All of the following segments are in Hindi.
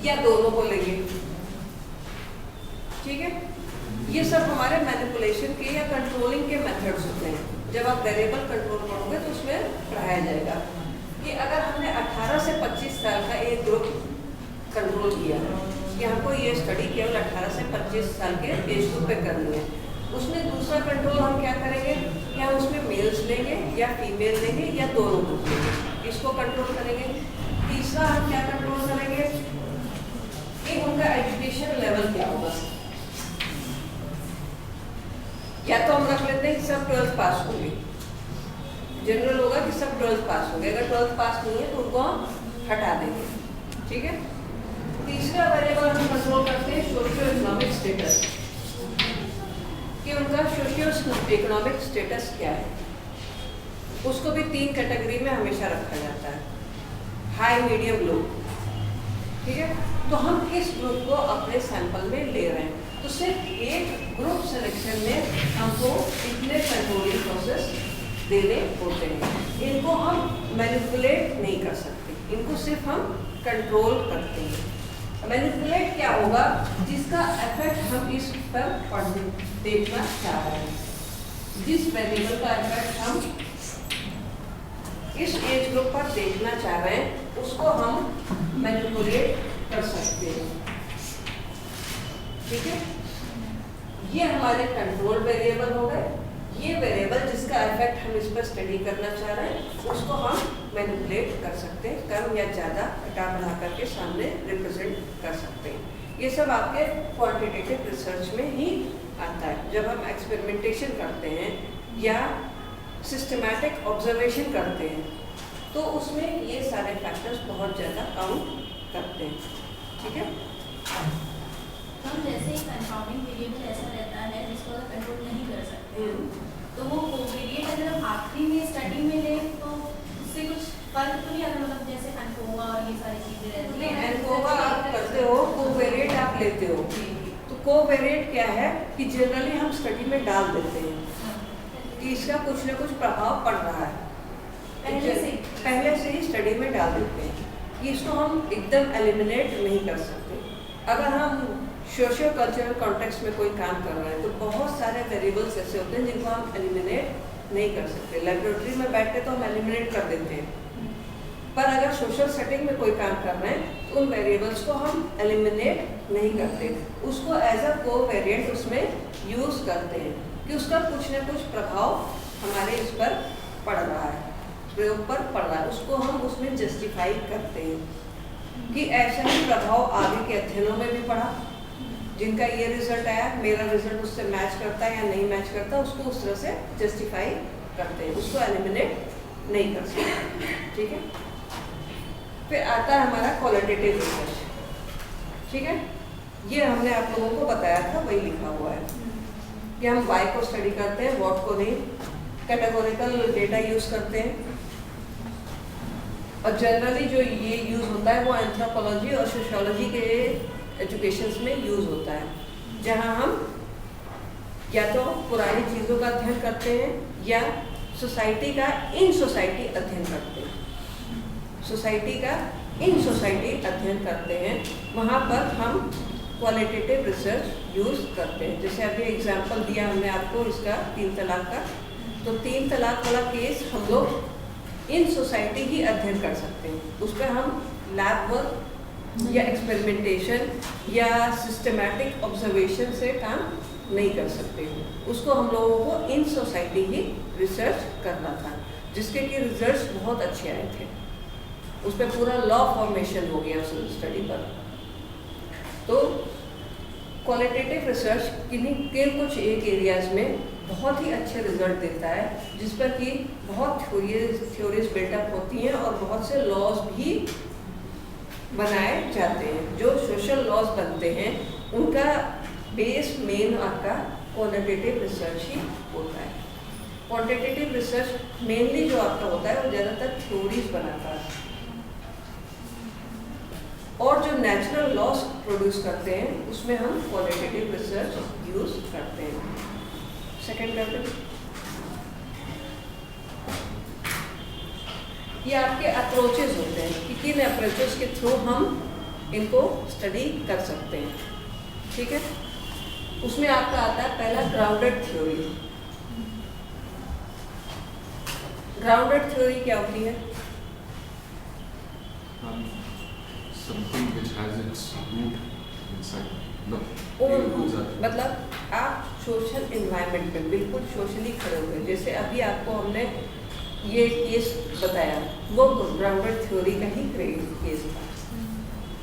या दोनों को लेंगे। ठीक है, ये सब हमारे मैनिपुलेशन के या कंट्रोलिंग के मेथड्स होते हैं। जब आप वेरिएबल कंट्रोल करोगे तो उसमें पढ़ाया जाएगा कि अगर हमने 18 से 25 साल का एक ग्रुप कंट्रोल किया कि हमको ये स्टडी केवल 18 से 25 साल के एज ग्रुप पे करनी है, उसमें दूसरा कंट्रोल हम क्या करेंगे, या उसमें मेल्स लेंगे या फीमेल लेंगे या दोनों ग्रुप लेंगे, इसको कंट्रोल करेंगे। तीसरा हम क्या कंट्रोल करेंगे कि उनका एजुकेशन लेवल क्या होगा। या तो हम रख लेते हैं कि सब 12th पास होंगे, जनरल होगा कि सब 12th पास होंगे, अगर 12th पास नहीं है तो उनको हम हटा देंगे। ठीक है, तीसरा वेरिएबल हम कंट्रोल करते हैं सोशियो इकोनॉमिक स्टेटस, कि उनका सोशियो इकोनॉमिक स्टेटस क्या है। उसको भी 3 कैटेगरी में हमेशा रखा जाता है, हाई, मीडियम, लो। ठीक है, तो हम किस ग्रुप को अपने सैंपल में ले रहे हैं, तो सिर्फ एक ग्रुप सिलेक्शन में हमको इतने कंट्रोलिंग प्रोसेस देने होते हैं। इनको हम मैनिपुलेट नहीं कर सकते, इनको सिर्फ हम कंट्रोल करते हैं। मैनिपुलेट क्या होगा, जिसका इफेक्ट हम इस पर देखना चाह रहे हैं, जिस वेरिएबल का इफेक्ट हम इस एज ग्रुप पर देखना चाह रहे हैं उसको हम मैनिपुलेट कर सकते हैं। ठीक है, ये हमारे कंट्रोल वेरिएबल हो गए। ये वेरिएबल जिसका इफेक्ट हम इस पर स्टडी करना चाह रहे हैं उसको हम मैनिपुलेट कर सकते हैं, कम या ज़्यादा घटा बढ़ा करके सामने रिप्रेजेंट कर सकते हैं। ये सब आपके क्वांटिटेटिव रिसर्च में ही आता है। जब हम एक्सपेरिमेंटेशन करते हैं या सिस्टमैटिक ऑब्जर्वेशन करते हैं तो उसमें ये सारे फैक्टर्स बहुत ज़्यादा काउंट करते हैं। ठीक है, हम जैसे ही कंपाउंडिंग वेरिएबल ऐसा रहता है जिसको अगर कंट्रोल नहीं कर सकते तो वो कोवेरिएंट अगर हम आखिरी में स्टडी में लें तो उससे कुछ फर्क तो नहीं आता, मतलब जैसे एनकोवा और ये सारी चीजें रहती हैं। नहीं, एनकोवा आप करते हो, कोवेरिएंट आप लेते हो, तो कोवेरिएंट क्या है कि जनरली हम स्टडी में डाल देते हैं कि इसका कुछ ना कुछ प्रभाव पड़ रहा है, पहले से ही स्टडी में डाल देते हैं कि इसको हम एकदम एलिमिनेट नहीं कर सकते। अगर हम सोशियो कल्चरल कॉन्टेक्स्ट में कोई काम कर रहे हैं तो बहुत सारे वेरिएबल्स ऐसे होते हैं जिनको हम एलिमिनेट नहीं कर सकते। लेबोरेटरी में बैठ के तो हम एलिमिनेट कर देते हैं, पर अगर सोशल सेटिंग में कोई काम कर रहे हैं तो उन वेरिएबल्स को हम एलिमिनेट नहीं करते, उसको एज अ कोवेरिएंट उसमें यूज़ करते हैं कि उसका कुछ ना कुछ प्रभाव हमारे इस पर पड़ रहा है, प्रयोग पर पड़ रहा है, उसको हम उसमें जस्टिफाई करते हैं कि ऐसा ही प्रभाव आगे के अध्ययनों में भी पड़ा, जिनका ये रिजल्ट आया मेरा रिजल्ट उससे मैच करता है या नहीं मैच करता, उसको उस तरह से जस्टिफाई करते हैं, उसको एलिमिनेट नहीं कर सकते। ठीक है, फिर आता है हमारा क्वालिटेटिव रिसर्च। ठीक है, ये हमने आप लोगों को बताया था, वही लिखा हुआ है कि हम वाई को स्टडी करते हैं, व्हाट को नहीं, कैटेगोरिकल डेटा यूज़ करते हैं, और जनरली जो ये यूज़ होता है वो एंथ्रोपोलॉजी और सोशियोलॉजी के एजुकेशंस में यूज़ होता है, जहाँ हम या तो पुरानी चीज़ों का अध्ययन करते हैं या सोसाइटी का इन सोसाइटी अध्ययन करते हैं, सोसाइटी का इन सोसाइटी अध्ययन करते हैं, वहाँ पर हम क्वालिटेटिव रिसर्च यूज़ करते हैं। जैसे अभी एग्जांपल दिया हमने आपको इसका 3 तलाक का, तो 3 तलाक वाला केस हम लोग इन सोसाइटी ही अध्ययन कर सकते हैं, उस पर हम लैब वर्क या एक्सपेरिमेंटेशन या सिस्टमैटिक ऑब्जर्वेशन से काम नहीं कर सकते, उसको हम लोगों को इन सोसाइटी ही रिसर्च करना था, जिसके कि रिजल्ट्स बहुत अच्छे आए थे, उस पर पूरा लॉ फॉर्मेशन हो गया उस स्टडी पर। तो क्वालिटेटिव रिसर्च किन्हीं के कुछ एक एरियाज़ में बहुत ही अच्छे रिजल्ट देता है, जिस पर कि बहुत थ्योरीज बिल्टअप होती हैं और बहुत से लॉज भी बनाए जाते हैं। जो सोशल लॉज बनते हैं उनका बेस मेन आपका क्वालिटेटिव रिसर्च ही होता है। क्वांटिटेटिव रिसर्च मेनली जो आपका होता है वो ज़्यादातर थ्योरीज बनाता है, और जो नेचुरल लॉज प्रोड्यूस करते हैं उसमें हम क्वालिटेटिव रिसर्च यूज़ करते हैं। सेकेंड करते ये आपके अप्रोचेस होते हैं कि किन अप्रोचेस के थ्रू हम इनको स्टडी कर सकते हैं। ठीक है, उसमें आपका आता है पहला ग्राउंडेड थ्योरी। ग्राउंडेड थ्योरी क्या होती है? Something which has its root inside. No. मतलब आप सोशल एनवायरनमेंट में बिल्कुल सोशली खड़े हुए, जैसे अभी आपको हमने ये केस बताया, वो ग्राउंडेड थ्योरी का ही केस था।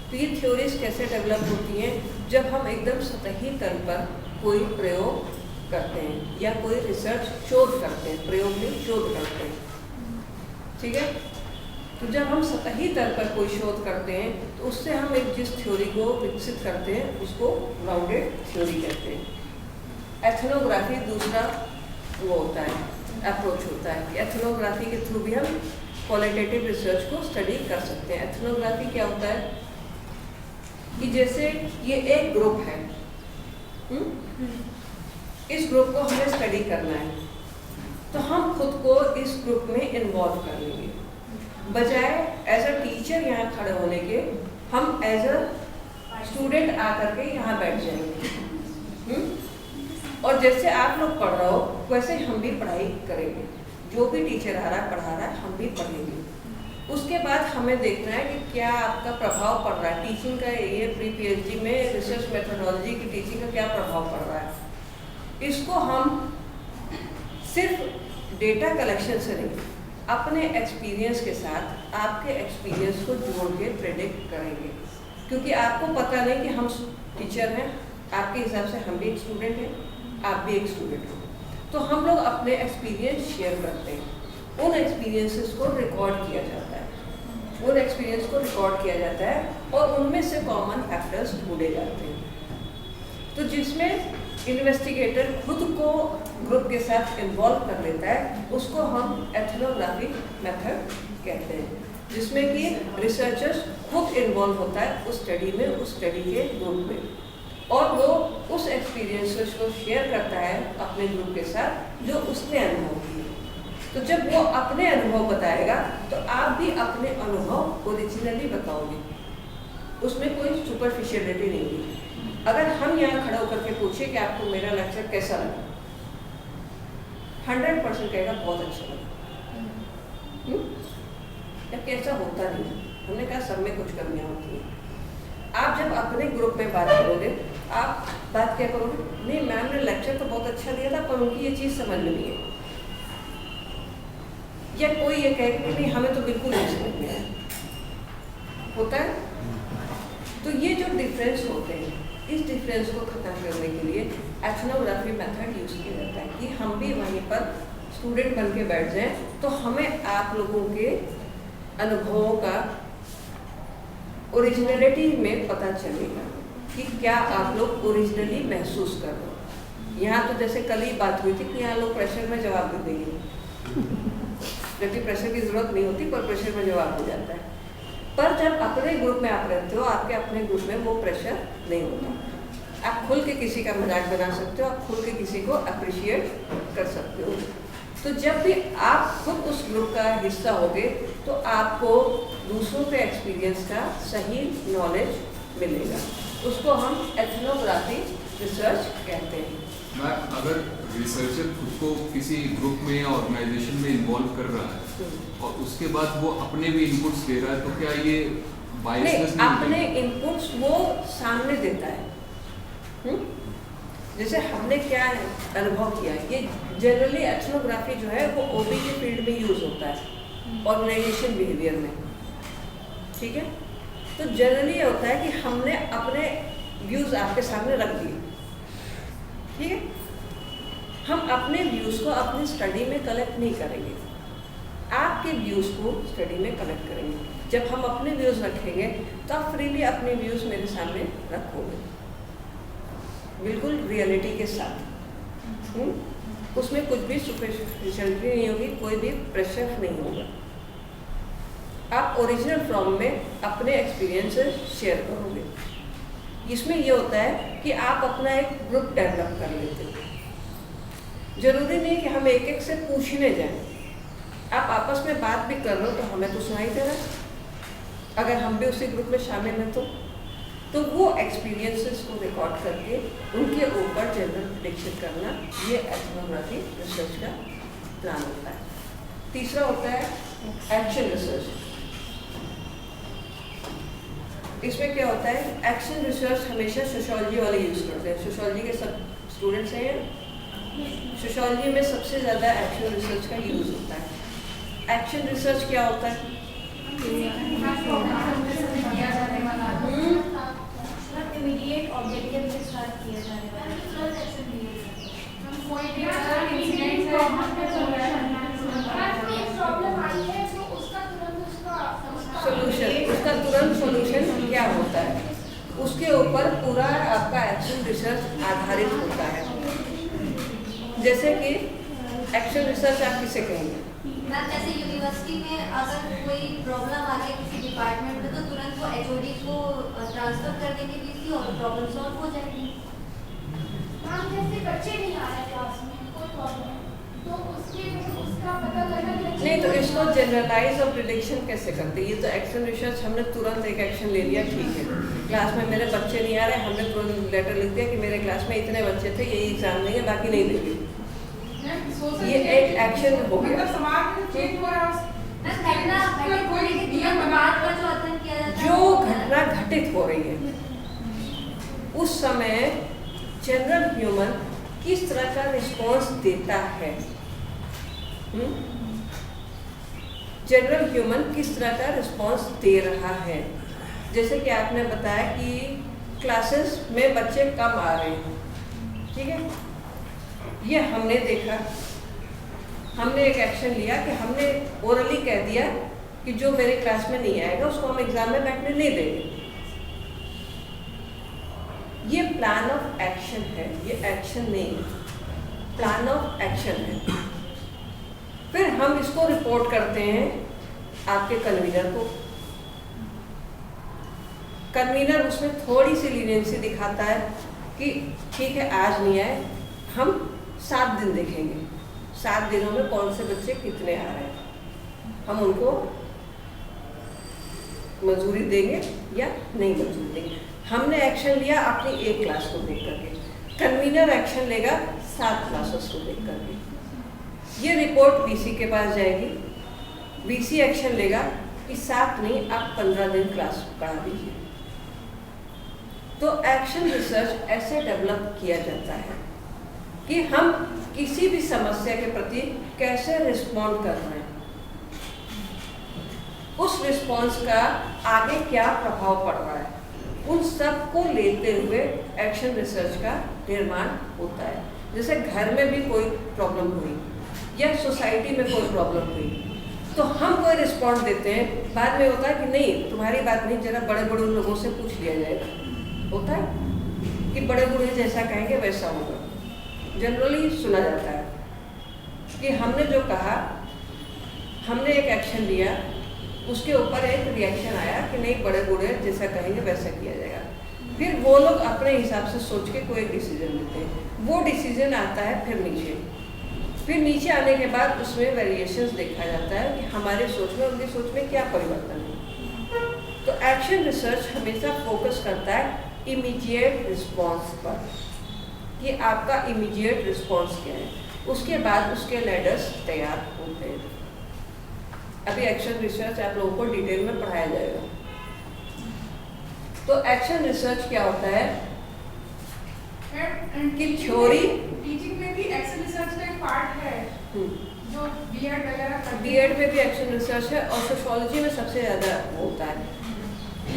तो ये थ्योरीज कैसे डेवलप होती हैं? जब हम एकदम सतही तल पर कोई प्रयोग करते हैं या कोई रिसर्च शोध करते हैं, प्रयोग में शोध करते हैं। ठीक है, तो जब हम सतही तल पर कोई शोध करते हैं तो उससे हम एक जिस थ्योरी को विकसित करते हैं उसको ग्राउंडेड थ्योरी कहते हैं। एथनोग्राफी दूसरा वो होता है, अप्रोच होता है कि एथनोग्राफी के थ्रू भी हम क्वालिटेटिव रिसर्च को स्टडी कर सकते हैं। एथनोग्राफी क्या होता है कि जैसे ये एक ग्रुप है, इस ग्रुप को हमें स्टडी करना है, तो हम खुद को इस ग्रुप में इन्वॉल्व कर लेंगे, बजाय एज अ टीचर यहाँ खड़े होने के हम एज अ स्टूडेंट आकर के यहाँ बैठ जाएंगे। और जैसे आप लोग पढ़ रहे हो वैसे हम भी पढ़ाई करेंगे, जो भी टीचर आ रहा है पढ़ा रहा है हम भी पढ़ेंगे। उसके बाद हमें देखना है कि क्या आपका प्रभाव पड़ रहा है टीचिंग का, ये प्री पीएचडी में रिसर्च मेथोडोलॉजी की टीचिंग का क्या प्रभाव पड़ रहा है। इसको हम सिर्फ डेटा कलेक्शन से नहीं, अपने एक्सपीरियंस के साथ आपके एक्सपीरियंस को जोड़ के प्रेडिक्ट करेंगे, क्योंकि आपको पता नहीं कि हम टीचर हैं, आपके हिसाब से हम भी एक स्टूडेंट हैं, आप भी एक स्टूडेंट हो, तो हम लोग अपने एक्सपीरियंस शेयर करते हैं। उन एक्सपीरियंसेस को रिकॉर्ड किया जाता है, उन एक्सपीरियंस को रिकॉर्ड किया जाता है और उनमें से कॉमन फैक्टर्स ढूंढे जाते हैं। तो जिसमें इन्वेस्टिगेटर खुद को ग्रुप के साथ इन्वॉल्व कर लेता है उसको हम एथनोग्राफी मेथड कहते हैं, जिसमें कि रिसर्चर्स खुद इन्वॉल्व होता है उस स्टडी में, उस स्टडी के ग्रुप में, और वो उस एक्सपीरियंसेस को शेयर करता है अपने ग्रुप के साथ जो उसने अनुभव किए। तो जब वो अपने अनुभव बताएगा तो आप भी अपने अनुभव ओरिजिनली बताओगे, उसमें कोई सुपरफिशियलिटी नहीं है। अगर हम यहाँ खड़ा होकर के पूछे कि आपको मेरा लेक्चर कैसा लगा, 100% कहेगा बहुत अच्छा लगा, जबकि ऐसा होता नहीं है। हमने कहा सब में कुछ कमियाँ होती हैं। आप जब अपने ग्रुप में बात करोगे, आप बात क्या करोगे, नहीं मैम ने लेक्चर तो बहुत अच्छा दिया था पर उनकी ये चीज़ समझ में नहीं है, या कोई ये कहेगा कि नहीं हमें तो बिल्कुल नहीं समझ में आया, होता है। तो ये जो डिफरेंस होते हैं, इस डिफरेंस को खत्म करने के लिए एथनोग्राफी मेथड यूज़ किया जाता है कि हम भी वहीं पर स्टूडेंट बन के बैठ जाएं, तो हमें आप लोगों के अनुभवों का ओरिजिनलिटी में पता चलेगा कि क्या आप लोग ओरिजिनली महसूस कर रहे हो। यहाँ तो जैसे कल ही बात हुई थी कि यहाँ लोग प्रेशर में जवाब दे देंगे, जबकि प्रेशर की ज़रूरत नहीं होती पर प्रेशर में जवाब हो जाता है। पर जब अपने ग्रुप में आप रहते हो, आपके अपने ग्रुप में वो प्रेशर नहीं होता, आप खुल के किसी का मजाक बना सकते हो, आप खुल के किसी को अप्रिशिएट कर सकते हो। तो जब भी आप खुद उस ग्रुप का हिस्सा होगे तो आपको दूसरों के एक्सपीरियंस का सही नॉलेज मिलेगा, उसको हम एथनोग्राफी रिसर्च कहते हैं। मैम, अगर रिसर्चर खुद को किसी ग्रुप में या ऑर्गेनाइजेशन में इन्वॉल्व कर रहा है और उसके बाद वो अपने भी इनपुट्स दे रहा है, तो क्या ये बायसनेस नहीं? अपने इनपुट्स वो सामने देता है। जैसे हमने क्या अनुभव किया, ये जनरली एथनोग्राफी जो है वो ओबी के फील्ड में यूज होता है, ऑर्गेनाइजेशन बिहेवियर में। ठीक है, तो जनरली ये होता है कि हमने अपने व्यूज आपके सामने रख दिए, ठीक है, हम अपने व्यूज को अपनी स्टडी में कलेक्ट नहीं करेंगे, आपके व्यूज को स्टडी में कलेक्ट करेंगे। जब हम अपने व्यूज रखेंगे तो आप फ्रीली अपने व्यूज मेरे सामने रखोगे, बिल्कुल रियलिटी के साथ। उसमें कुछ भी सुपरफिशियलिटी नहीं होगी, कोई भी प्रेशर नहीं होगा। आप ओरिजिनल फॉर्म में अपने एक्सपीरियंसेस शेयर करोगे। इसमें यह होता है कि आप अपना एक ग्रुप डेवलप कर लेते हो। जरूरी नहीं कि हम एक एक से पूछने जाएं, आप आपस में बात भी कर रहे हो तो हमें तो सुनाई दे रहा है, अगर हम भी उसी ग्रुप में शामिल हैं तो तो वो एक्सपीरियंसेस को रिकॉर्ड करके उनके ऊपर जनरल प्रेडिक्शन करना, ये एथनोग्राफी रिसर्च का प्लान होता है। तीसरा होता है एक्शन रिसर्च। इसमें क्या होता है, एक्शन रिसर्च हमेशा सोशियोलॉजी वाले यूज करते हैं। सोशियोलॉजी के सब स्टूडेंट्स हैं, सोशियोलॉजी में सबसे ज़्यादा एक्शन रिसर्च का यूज होता है। एक्शन रिसर्च क्या होता है? इमीडिएट ऑब्जेक्टिव के साथ किया जाने वाला सोल्यूशन, उसका तुरंत सोल्यूशन क्या होता है, उसके ऊपर पूरा आपका एक्शन रिसर्च आधारित होता है। जैसे कि एक्शन रिसर्च आप किसे कहेंगे? मैम जैसे यूनिवर्सिटी में अगर कोई प्रॉब्लम आ गई किसी डिपार्टमेंट में तो तुरंत वो एचओडी को ट्रांसफर कर देंगे पीसी और प्रॉब्लम सॉल्व हो जाएगी। मैम जैसे बच्चे नहीं आ रहे क्लास में, कोई प्रॉब्लम तो उसका पता करना नहीं, तो इसको जनरलाइज और प्रिडिक्शन कैसे करते हैं? ये तो एक्शन रिसर्च, हमने तुरंत एक एक्शन ले लिया, ठीक है क्लास में मेरे बच्चे नहीं आ रहे, हमने तुरंत लेटर लिख दिया कि मेरे क्लास में इतने बच्चे थे, यही एग्जाम देंगे, बाकी नहीं देंगे। ये एक एक्शन हो गया। जो घटना घटित हो रही है उस समय जनरल ह्यूमन किस तरह का रिस्पॉन्स देता है, जनरल ह्यूमन किस तरह का रिस्पॉन्स दे रहा है। जैसे कि आपने बताया कि क्लासेस में बच्चे कम आ रहे हैं, ठीक है, ये हमने देखा, हमने एक एक्शन लिया कि हमने ओरली कह दिया कि जो मेरे क्लास में नहीं आएगा उसको हम एग्जाम में बैठने नहीं देंगे। ये प्लान ऑफ एक्शन है, ये एक्शन नहीं है, प्लान ऑफ एक्शन है। फिर हम इसको रिपोर्ट करते हैं आपके कन्वीनर को। कन्वीनर उसमें थोड़ी सी लीनियंसी दिखाता है कि ठीक है आज नहीं आए, हम 7 दिन देखेंगे, 7 दिनों में कौन से बच्चे कितने आ रहे हैं, हम उनको मंजूरी देंगे या नहीं मंजूरी देंगे। हमने एक्शन लिया अपनी एक क्लास को देख करके, कन्वीनर एक्शन लेगा 7 क्लासेस को देख करके। ये रिपोर्ट वीसी के पास जाएगी, वीसी एक्शन लेगा कि 7 नहीं आप 15 दिन क्लास पढ़ा दीजिए। तो एक्शन रिसर्च ऐसे डेवलप किया जाता है कि हम किसी भी समस्या के प्रति कैसे रिस्पॉन्ड कर रहे हैं, उस रिस्पॉन्स का आगे क्या प्रभाव पड़ रहा है, उन सब को लेते हुए एक्शन रिसर्च का निर्माण होता है। जैसे घर में भी कोई प्रॉब्लम हुई या सोसाइटी में कोई प्रॉब्लम हुई तो हम कोई रिस्पॉन्ड देते हैं, बाद में होता है कि नहीं तुम्हारी बात नहीं, जरा बड़े बड़े लोगों से पूछ लिया जाएगा, होता है कि बड़े बूढ़े जैसा कहेंगे वैसा होगा। जनरली सुना जाता है कि हमने जो कहा, हमने एक एक्शन लिया, उसके ऊपर एक रिएक्शन आया कि नहीं बड़े बूढ़े जैसा कहेंगे वैसा किया जाएगा। फिर वो लोग अपने हिसाब से सोच के कोई डिसीजन लेते हैं, वो डिसीजन आता है फिर नीचे आने के बाद उसमें वेरिएशंस देखा जाता है कि हमारे सोच में उनकी सोच में क्या परिवर्तन है। तो एक्शन रिसर्च हमेशा फोकस करता है इमीडिएट रिस्पॉन्स पर कि आपका इमीडिएट रिस्पॉन्स क्या है, उसके बाद उसके लैडर्स तैयार होते हैं। अभी एक्शन रिसर्च आप लोगों को डिटेल में पढ़ाया जाएगा। तो एक्शन रिसर्च क्या होता है कि थ्योरी, टीचिंग में भी एक्शन रिसर्च का एक पार्ट है जो बीएड वगैरह, बीएड में भी एक्शन रिसर्च है और सोशियोलॉजी में सबसे ज़्यादा होता है।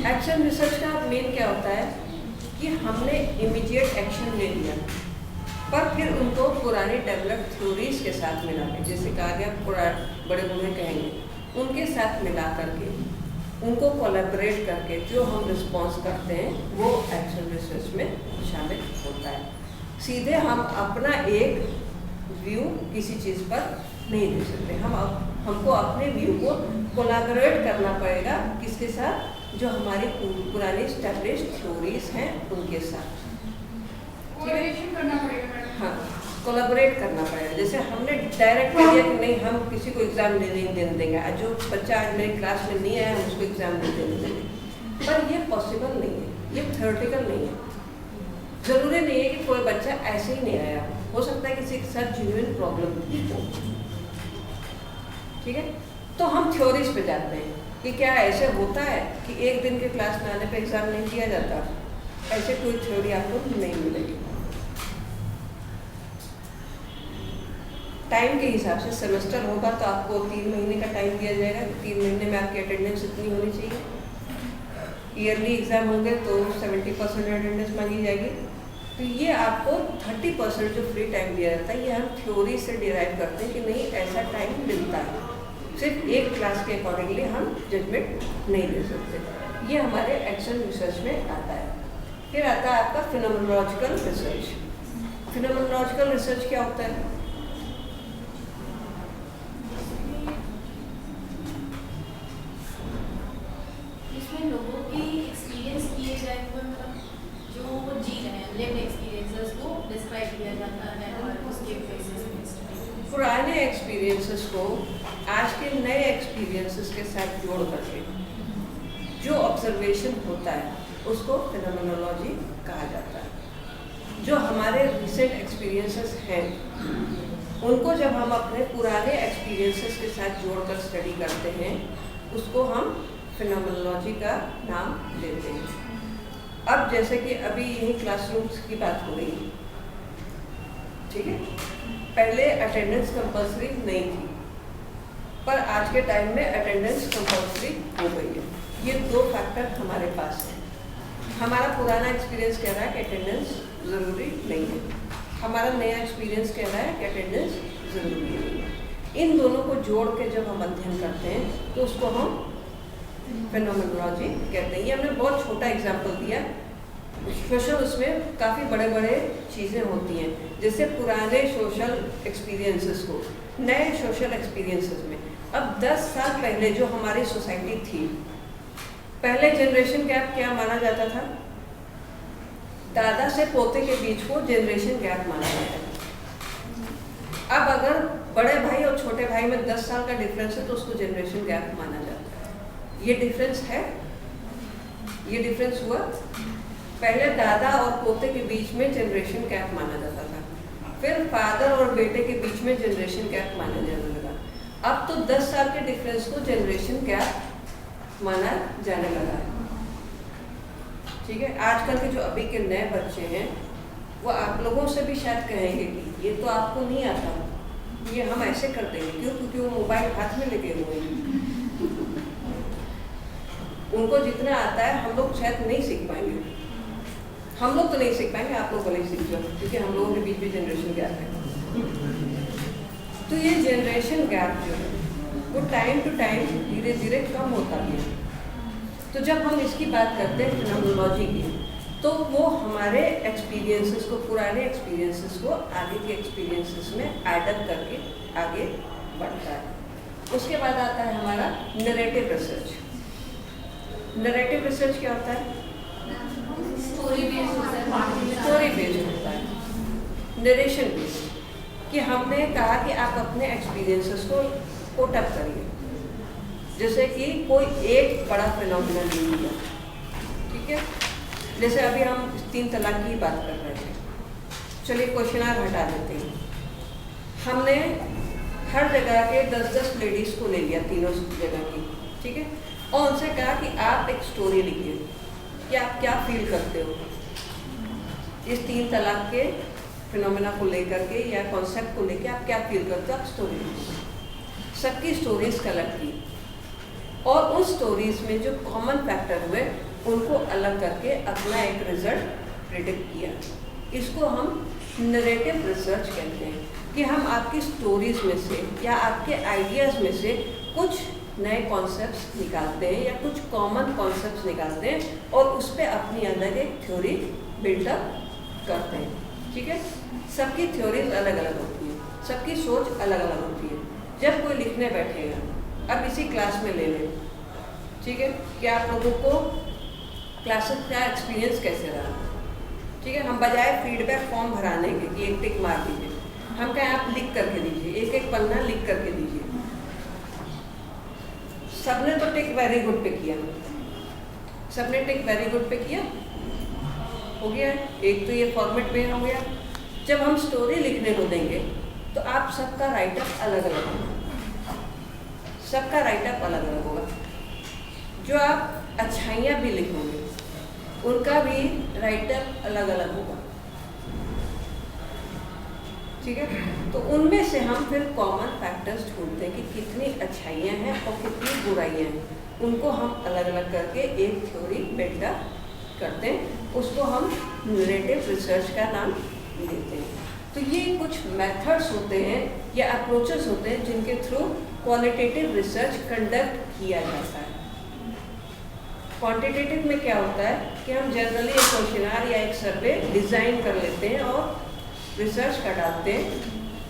एक्शन रिसर्च का मेन क्या होता है कि हमने इमीडिएट एक्शन ले लिया पर फिर उनको पुरानी डेवलप्ड थ्योरीज के साथ मिला के, जैसे कहा गया बड़े बूढ़े कहेंगे, उनके साथ मिला करके उनको कोलैबोरेट करके जो हम रिस्पॉन्स करते हैं वो एक्शन रिसर्च में शामिल होता है। सीधे हम अपना एक व्यू किसी चीज़ पर नहीं दे सकते, हमको अपने व्यू को कोलैबोरेट करना पड़ेगा किसके साथ, जो हमारी पुरानी एस्टैब्लिश्ड थ्योरीज हैं उनके साथ। कोलैबोरेशन करना पड़ेगा मैडम। हाँ, कोलैबोरेट करना पड़ेगा। जैसे हमने डायरेक्ट कह दिया कि नहीं हम किसी को एग्ज़ाम नहीं देने देंगे, जो बच्चा आज मेरी क्लास में नहीं आया हम उसको एग्ज़ाम नहीं देने देंगे, पर ये पॉसिबल नहीं है। ये थ्योरेटिकल नहीं है। ज़रूरी नहीं है कि कोई बच्चा ऐसे ही नहीं आया, हो सकता है किसी के साथ जेन्युइन प्रॉब्लम हो। ठीक है, तो हम थ्योरीज पे जाते हैं कि क्या ऐसे होता है कि एक दिन के क्लास में आने पे एग्जाम नहीं किया जाता। ऐसे कोई थ्योरी आपको नहीं मिलेगी। टाइम के हिसाब से सेमेस्टर होगा तो आपको 3 महीने का टाइम दिया जाएगा, 3 महीने में आपकी अटेंडेंस इतनी होनी चाहिए। ईयरली एग्जाम होंगे तो 70% अटेंडेंस मांगी जाएगी। तो ये आपको 30% जो फ्री टाइम दिया जाता है, ये हम थ्योरी से डिराइव करते हैं कि नहीं ऐसा टाइम मिलता है। सिर्फ एक क्लास के अकॉर्डिंगली हम जजमेंट नहीं दे सकते। ये हमारे एक्शन रिसर्च में आता है। फिर आता है आपका फिनोमेनोलॉजिकल रिसर्च। फिनोमेनोलॉजिकल रिसर्च क्या होता है? इसमें लोगों की एक्सपीरियंस किए गए हुए मतलब जो वो जी रहे हैं लिव्ड एक्सपीरियंसेस को डिस्क्राइब किया जाता है और उसके बेसिस पे स्टडी। पुराने एक्सपीरियंसेस को आज के नए एक्सपीरियंसेस के साथ जोड़ करके जो ऑब्जर्वेशन होता है उसको फिनोमेनोलॉजी कहा जाता है। जो हमारे रिसेंट एक्सपीरियंसेस हैं उनको जब हम अपने पुराने एक्सपीरियंसेस के साथ जोड़कर स्टडी करते हैं उसको हम फिनोमेनोलॉजी का नाम देते हैं। अब जैसे कि अभी यही क्लासरूम्स की बात हो रही है, ठीक है, पहले अटेंडेंस कंपल्सरी नहीं थी, पर आज के टाइम में अटेंडेंस कंपल्सरी हो गई है। ये 2 फैक्टर हमारे पास हैं। हमारा पुराना एक्सपीरियंस कह रहा है कि अटेंडेंस ज़रूरी नहीं है, हमारा नया एक्सपीरियंस कह रहा है कि अटेंडेंस ज़रूरी नहीं है। इन दोनों को जोड़ के जब हम अध्ययन करते हैं तो उसको हम फेनोमेनोलॉजी कहते हैं। ये हमने बहुत छोटा एग्जाम्पल दिया, सोशल उसमें काफ़ी बड़े बड़े चीज़ें होती हैं। जैसे पुराने सोशल एक्सपीरियंसेस को नए सोशल एक्सपीरियंसेस में, अब 10 साल पहले जो हमारी सोसाइटी थी, पहले जनरेशन गैप क्या माना जाता था? दादा से पोते के बीच को जनरेशन गैप माना जाता था। अब अगर बड़े भाई और छोटे भाई में 10 साल का डिफरेंस है तो उसको जनरेशन गैप माना जाता है। ये डिफरेंस है, ये डिफरेंस हुआ। पहले दादा और पोते के बीच में जनरेशन गैप माना जाता था, फिर फादर और बेटे के बीच में जनरेशन गैप माना जाने लगा। अब तो 10 साल के डिफरेंस को जनरेशन गैप माना जाने लगा है। ठीक है, आजकल के जो अभी के नए बच्चे हैं वो आप लोगों से भी शायद कहेंगे कि ये तो आपको नहीं आता, ये हम ऐसे कर देंगे। क्यों? क्योंकि वो मोबाइल हाथ में लेके हुए हैं। उनको जितना आता है हम लोग शायद नहीं सीख पाएंगे। हम लोग तो नहीं सीख पाएंगे, आप लोग भले ही सीख जाओ, क्योंकि हम लोगों के बीच भी जनरेशन गैप है। तो ये जनरेशन गैप जो है वो टाइम टू टाइम धीरे धीरे कम होता है। तो जब हम इसकी बात करते हैं फिनोमेनोलॉजी की, तो वो हमारे एक्सपीरियंसेस को, पुराने एक्सपीरियंसेस को आगे के एक्सपीरियंसेस में एडअप करके आगे बढ़ता है। उसके बाद आता है हमारा नरेटिव रिसर्च। नरेटिव रिसर्च क्या होता है? स्टोरी बेस्ड होता है। स्टोरी बेस्ड होता है, नरेशन बेस्ड, कि हमने कहा कि आप अपने एक्सपीरियंसेस को कोट अप करिए। जैसे कि कोई एक बड़ा फिनोमेना ले लिया, ठीक है, जैसे अभी हम 3 तलाक की बात कर रहे थे, चलिए क्वेश्चनर हटा देते हैं। हमने हर जगह के 10-10 लेडीज़ को ले लिया, तीनों जगह की, ठीक है, और उनसे कहा कि आप एक स्टोरी लिखिए कि आप क्या फील करते हो इस 3 तलाक के फिनोमेना को लेकर के या कॉन्सेप्ट को लेकर, आप क्या फील करते हो, आप स्टोरी लिखिए। सबकी स्टोरीज कलेक्ट की और उन स्टोरीज में जो कॉमन फैक्टर हुए उनको अलग करके अपना एक रिजल्ट प्रिडिक्ट किया। इसको हम नरेटिव रिसर्च कहते हैं, कि हम आपकी स्टोरीज में से या आपके आइडियाज़ में से कुछ नए कॉन्सेप्ट्स निकालते हैं या कुछ कॉमन कॉन्सेप्ट्स निकालते हैं और उस पर अपनी अलग एक थ्योरी बिल्डअप करते हैं। ठीक है, सबकी थ्योरीज अलग अलग होती है, सबकी सोच अलग अलग होती है। जब कोई लिखने बैठेगा, अब इसी क्लास में ले लें, ठीक है, कि आप लोगों को क्लासेस का एक्सपीरियंस कैसे रहा, ठीक है, हम बजाय फीडबैक फॉर्म भराने के कि एक टिक मार दीजिए, हम कहें आप लिख करके दीजिए, एक एक पन्ना लिख करके दीजिए। सबने तो टिक वेरी गुड पे किया, सबने टिक वेरी गुड पे किया, हो गया है, एक तो ये फॉर्मेट में हो गया। जब हम स्टोरी लिखने को देंगे तो आप सबका राइटअप अलग अलग होगा, सबका राइटअप अलग अलग होगा। जो आप अच्छाइयाँ भी लिखोगे उनका भी राइटअप अलग अलग होगा, ठीक है। तो उनमें से हम फिर कॉमन फैक्टर्स ढूंढते हैं कि कितनी अच्छाइयाँ हैं और कितनी बुराइयाँ हैं, उनको हम अलग अलग करके एक थ्योरी बिल्डअप करते हैं, उसको हम नरेटिव रिसर्च का नाम देते हैं। तो ये कुछ मेथड्स होते हैं या अप्रोचेस होते हैं जिनके थ्रू क्वालिटेटिव रिसर्च कंडक्ट किया जाता है। क्वांटिटेटिव में क्या होता है कि हम जनरली एक क्वेश्चनर या एक सर्वे डिज़ाइन कर लेते हैं और रिसर्च कर डालते हैं,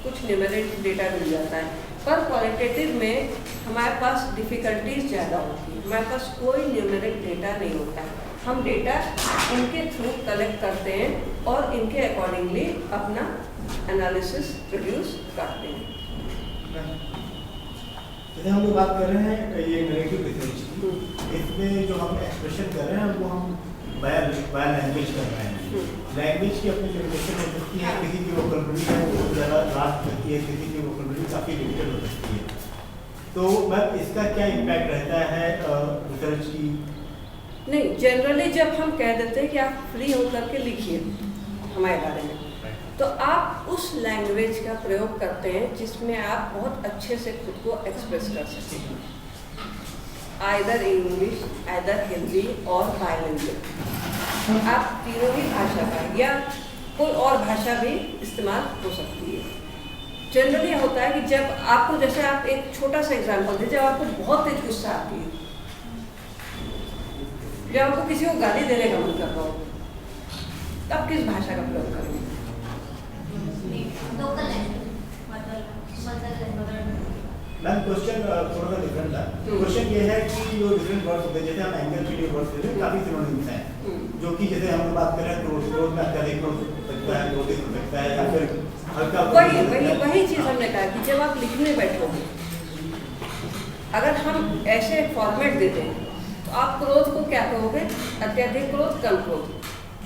कुछ न्यूमेरिक डेटा मिल जाता है। पर क्वालिटेटिव में हमारे पास डिफ़िकल्टीज ज़्यादा होती है, हमारे पास कोई न्यूमेरिक डेटा नहीं होता है। हम डेटा इनके थ्रू कलेक्ट करते हैं और इनके अकॉर्डिंगली अपना एनालिसिस प्रोड्यूस करते हैं। जैसे हम लोग बात कर रहे हैं ये नरेटिव रिसर्च की, इसमें जो हम एक्सप्रेशन कर रहे हैं वो हम बाय लैंग्वेज कर रहे हैं। लैंग्वेज की अपनी लिमिटेशन हो सकती है, किसी की वोकैबुलरी है वो ज़्यादा लास्ट करती है, किसी की वोकैबुलरी काफ़ी लिमिटेड हो सकती है। तो मैम इसका क्या इम्पैक्ट रहता है रिसर्च की? नहीं, जनरली जब हम कह देते हैं कि आप फ्री होकर के लिखिए हमारे बारे में, तो आप उस लैंग्वेज का प्रयोग करते हैं जिसमें आप बहुत अच्छे से खुद को एक्सप्रेस कर सकें, आइदर इंग्लिश, आइदर हिंदी और बाइलिंगुअल। आप तीनों ही भाषा का या कोई और भाषा भी इस्तेमाल हो सकती है। जनरली होता है कि जब आपको, जैसे आप एक छोटा सा एग्जांपल दें, जब आपको बहुत तेज गुस्सा आती है, जब आपको किसी को गाली देने का मन कर रहा हो, तब किस भाषा का प्रयोग करेंगे? मैम क्वेश्चन थोड़ा सा डिफरेंट था। क्वेश्चन ये है कि जो डिफरेंट वर्ड्स होते हैं, जैसे हम एंगल के लिए वर्ड्स लेते हैं, काफ़ी सिनोनिम्स हैं, जो कि जैसे हम बात कर रहे हैं क्रोध में अत्यधिक हो सकता है, क्रोधित हो सकता है, या फिर हल्का। वही चीज़ हमने कहा कि जब आप लिखने बैठोगे, अगर हम ऐसे फॉर्मेट देते हैं तो आप क्रोध को क्या कहोगे? अत्यधिक क्रोध, कम क्रोध,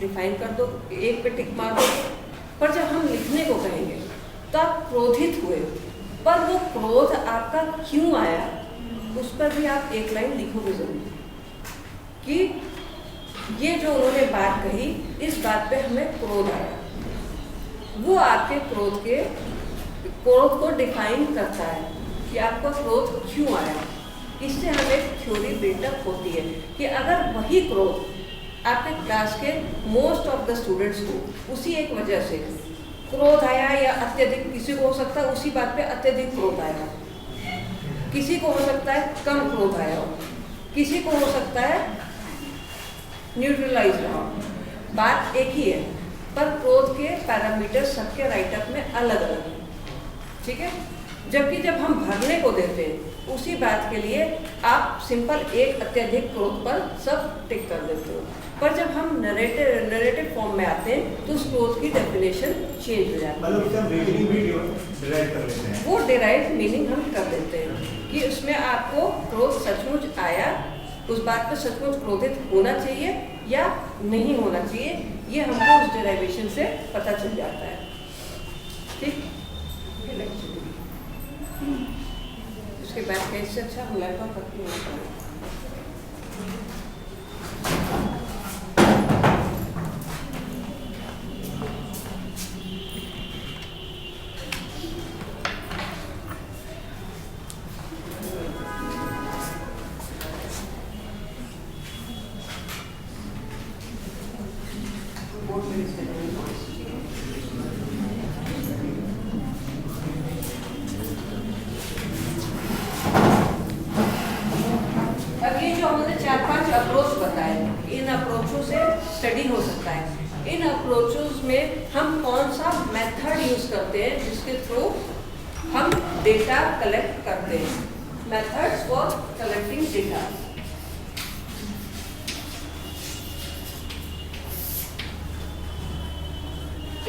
डिफाइन कर दो, एक पे टिक मार दो। पर जब हम लिखने को कहेंगे तो आप क्रोधित हुए, पर वो क्रोध आपका क्यों आया उस पर भी आप एक लाइन लिखोगे जरूर कि ये जो उन्होंने बात कही, इस बात पे हमें क्रोध आया। वो आपके क्रोध को डिफाइन करता है कि आपका क्रोध क्यों आया। इससे हमें एक थ्योरी बिल्डअप होती है कि अगर वही क्रोध आपके क्लास के मोस्ट ऑफ द स्टूडेंट्स को उसी एक वजह से क्रोध आया, या अत्यधिक, किसी को हो सकता है उसी बात पे अत्यधिक क्रोध आया, किसी को हो सकता है कम क्रोध आया हो, किसी को हो सकता है न्यूट्रलाइज रहा हो, बात एक ही है, पर क्रोध के पैरामीटर सबके राइटअप में अलग अलग हैं, ठीक है। जबकि जब हम भरने को देते हैं उसी बात के लिए आप सिंपल एक अत्यधिक क्रोध पर सब टिक कर देते हो, पर जब हम नरेटिव फॉर्म में आते हैं तो उस क्रोध की डेफिनेशन चेंज हो जाती है, वो डिराइव मीनिंग हम कर देते हैं कि उसमें आपको क्रोध सचमुच आया, उस बात पर सचमुच क्रोधित होना चाहिए या नहीं होना चाहिए, ये हमको उस डेराइवेशन से पता चल जाता है, ठीक। उसके बाद कैसे अच्छा हम लैपटॉप रखते हैं। स्टडी हो सकता है। इन अप्रोचेस में हम कौन सा मेथड यूज करते हैं जिसके थ्रू हम डेटा कलेक्ट करते हैं, मेथड्स फॉर कलेक्टिंग डेटा।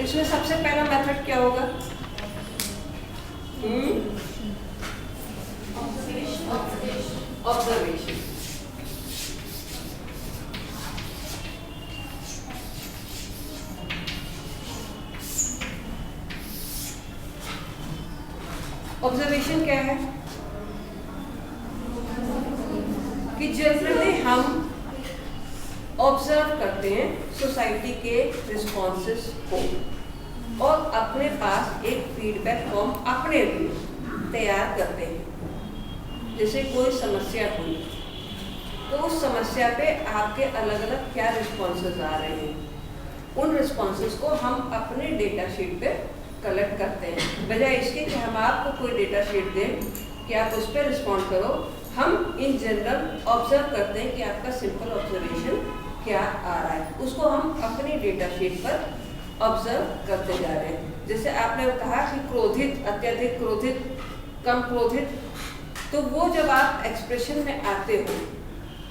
इसमें सबसे पहला मेथड क्या होगा? ऑब्जर्वेशन। ऑब्जर्वेशन क्या है कि जनरली हम ऑब्जर्व करते हैं सोसाइटी के रिस्पॉन्सेस को और अपने पास एक फीडबैक फॉर्म अपने लिए तैयार करते हैं। जैसे कोई समस्या हुई तो उस समस्या पे आपके अलग अलग क्या रिस्पॉन्सेस आ रहे हैं, उन रिस्पॉन्सेस को हम अपने डेटा शीट पे कलेक्ट करते हैं। बजाय इसके कि हम आपको कोई डेटा शीट दें कि आप उस पर रिस्पॉन्ड करो, हम इन जनरल ऑब्जर्व करते हैं कि आपका सिंपल ऑब्जर्वेशन क्या आ रहा है, उसको हम अपनी डेटा शीट पर ऑब्जर्व करते जा रहे हैं। जैसे आपने कहा कि क्रोधित, अत्यधिक क्रोधित, कम क्रोधित, तो वो जब आप एक्सप्रेशन में आते हो